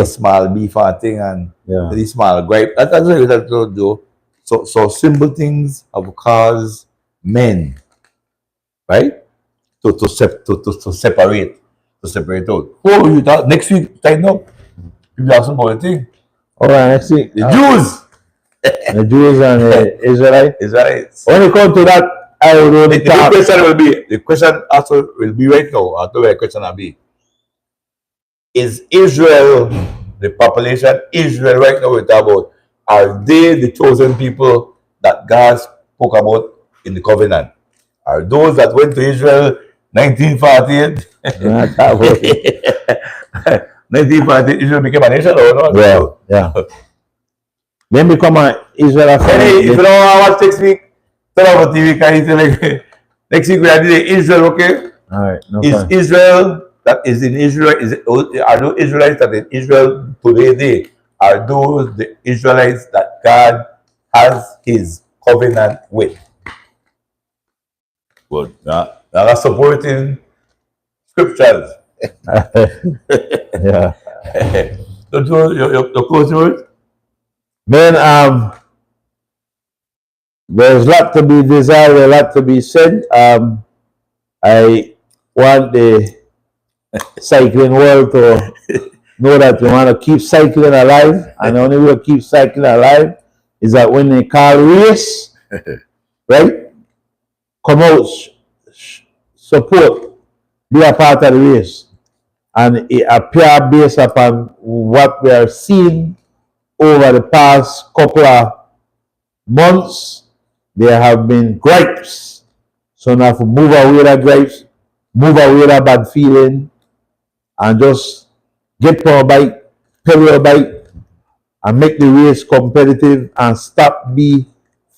small beef and thing and really small gripe. That's what you have to do. So simple things have caused men, right? To separate out. Oh, you thought next week tighten up. People ask about the thing. All right, next week. The Jews. The Jews and the Israelites. When you come to that, I will know the question also will be right now. After the question will be: is Israel, the population Israel right now we talk about, are they the chosen people that God spoke about in the covenant? Are those that went to Israel 1948? 1948 Israel became a nation or not? Yeah. Then become an Israel fan. Hey, if you don't want to watch next week, turn off the TV. Can you tell like next week we are doing Israel, okay? All right. No is problem. Israel that is in Israel? Are those Israelites that in Israel today? Are those the Israelites that God has His covenant with? Good. Now that's supporting scriptures. Yeah. So your closing words? Man, there's a lot to be desired, a lot to be said. I want the cycling world to know that we want to keep cycling alive, and the only way to keep cycling alive is that when they call race, right, come out, support, be a part of the race, and it appear based upon what we are seeing over the past couple of months. There have been gripes, so now to move away that gripes, move away that bad feeling, and just get on a bike, pedal a bike, and make the race competitive and stop be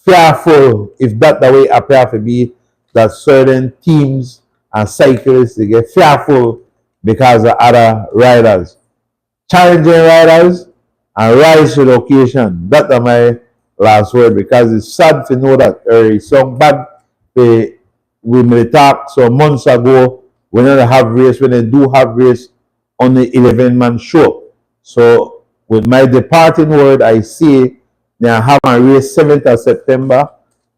fearful, if that the way it appear to be, that certain teams and cyclists they get fearful because of other riders. Challenging riders and rise to the occasion. That's my last word, because it's sad to know that there is some bad we may talk some months ago when they have race, when they do have race on the 11-man show. So with my departing word, I say they have a race 7th of September,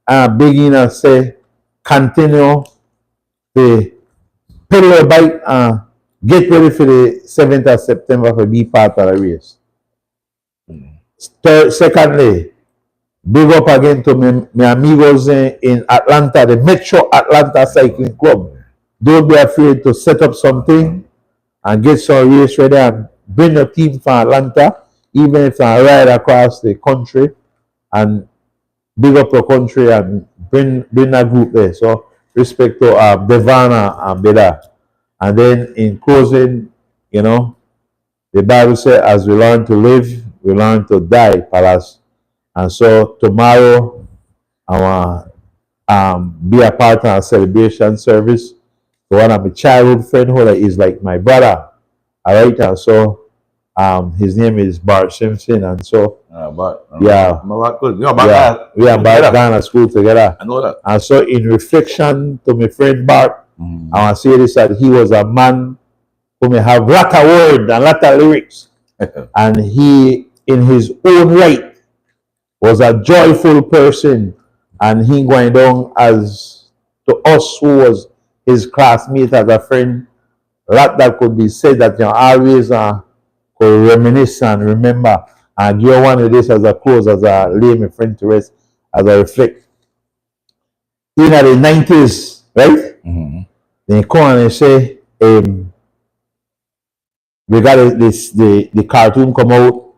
and begin and say continue the pedal bike and get ready for the 7th of September to be part of the race. Secondly, big up again to my amigos in Atlanta, the Metro Atlanta Cycling Club. Don't be afraid to set up something and get some race ready and bring a team from Atlanta, even if I ride across the country, and big up the country and bring a group there. So respect to Devana and Beda. And then in closing, you know, The Bible says, as we learn to live, we learn to die, Palace. And so tomorrow, I want be a part of a celebration service for one of my childhood friend who is like my brother. All right, and so his name is Bart Simpson, and so yeah, good. You know, yeah, we are Bart gone to school together. I know that. And so, in reflection to my friend Bart, I want to say this, that he was a man who may have a lot of words and a lot of lyrics, and he, in his own right, was a joyful person, and he going down as to us who was his classmate as a friend, a lot that could be said that you always could reminisce and remember. And give one of this as a close, as a lay my friend to rest, as I reflect. In the 90s, right? They come and they say, we got the cartoon come out,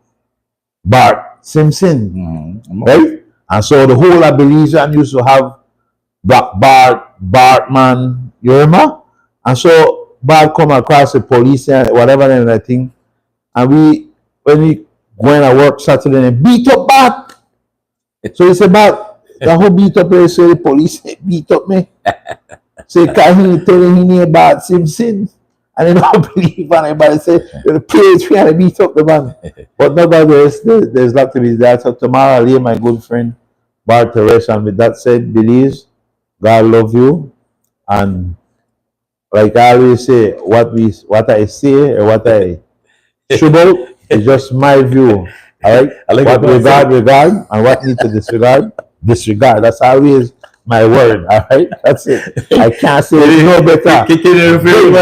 Bart Simpson, right? And so the whole of Belizean used to have Black Bart, Bartman, you remember? And so Bart come across the police and whatever and I think, and when we going to work Saturday and beat up Bart. So he said, Bart, the whole beat up there, so the police beat up me. So he can't tell him he name Bart Simpson. And they don't believe and everybody say the players trying to beat up the man. But nevertheless, there's lot to be that. So tomorrow I'll hear my good friend Bart Teres, and with that said, Belize, God love you. And like I always say, what I say or what I should out is just my view. Alright? Like what regard, and what need to disregard. That's always my word. Alright? That's it. I can't say it no better. Kicking in the field,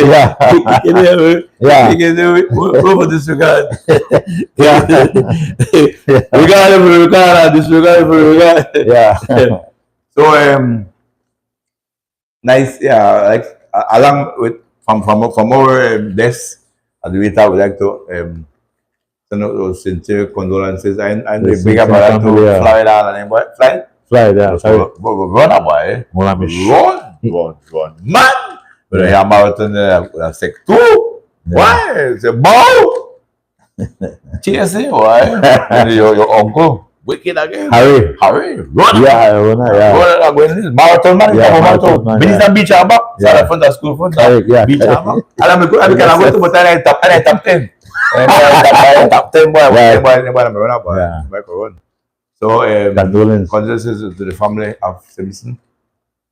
yeah. Kicking in Yeah. Kicking in over disregard. Yeah. Regard, disregard. Yeah. So nice, yeah. Like along with from our desk at the Vita, we'd like to send out those sincere condolences. And Yes, big up sincere to family, Florida and then what? Flight? Fly there. Sorry. Run away. Run. Man! But I have marathon sec 2. Why? It's a ball. Cheers, why? Your uncle. Wicked again. Harry. Run. Yeah, Run. Marathon man. Yeah, Marathon. man, Beach yeah. and beach abak. Yeah. Sa front of school front. Correct, yeah. Beach abak. Alam mo kan to but I top 10. Top 10 boy. Yeah. Boy. Yeah. Run. So condolences to the family of Simpson.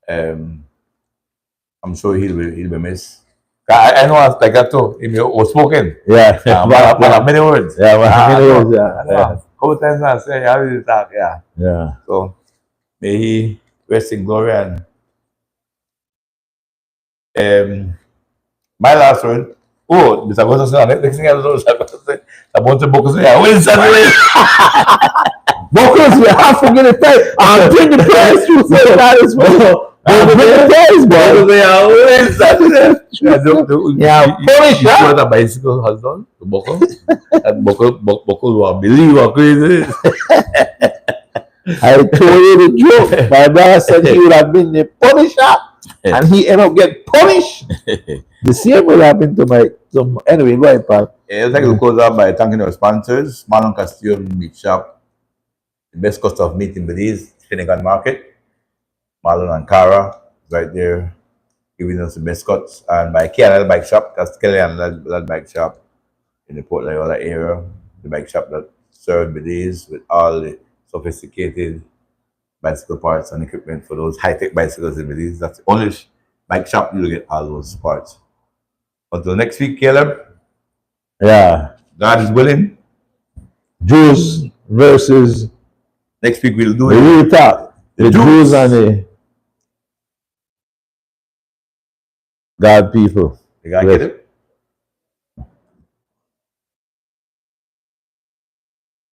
I'm sure he'll be missed. I know like that too. He was spoken. Yeah. Many words. Yeah, many words. Yeah. Couple times I say I will talk. Yeah. Yeah. So may he rest in glory. And my last word. Oh, Mr. Gonzalez, next thing I know is about to book. Yeah, when Saturday. Vocals, you have to get it right. I'm bringing the price. You say that as well. I'm bringing the price, bro. Yeah, Polish. You know what a bicycle has done to Boko? And Boko will believe how crazy. I told you the joke. My brother said he would have been the Punisher, and he ended up getting punished. The same will happen to my. Anyway, go ahead, Pat. I'd like to close out by thanking our sponsors, Marlon Castillo Meat Shop, the best cost of meat in Belize, Finnegan Market, Marlon and Cara, right there, giving us the best cuts, and by KNL Bike Shop, that's Kelly and that Bike Shop in the Port Loyola area, the bike shop that served Belize with all the sophisticated bicycle parts and equipment for those high-tech bicycles in Belize. That's the only bike shop you'll get all those parts. Until next week, Caleb. Yeah. God is willing. Jews versus Next week we'll do the it. real talk. The Jews and the God people. You gotta get it.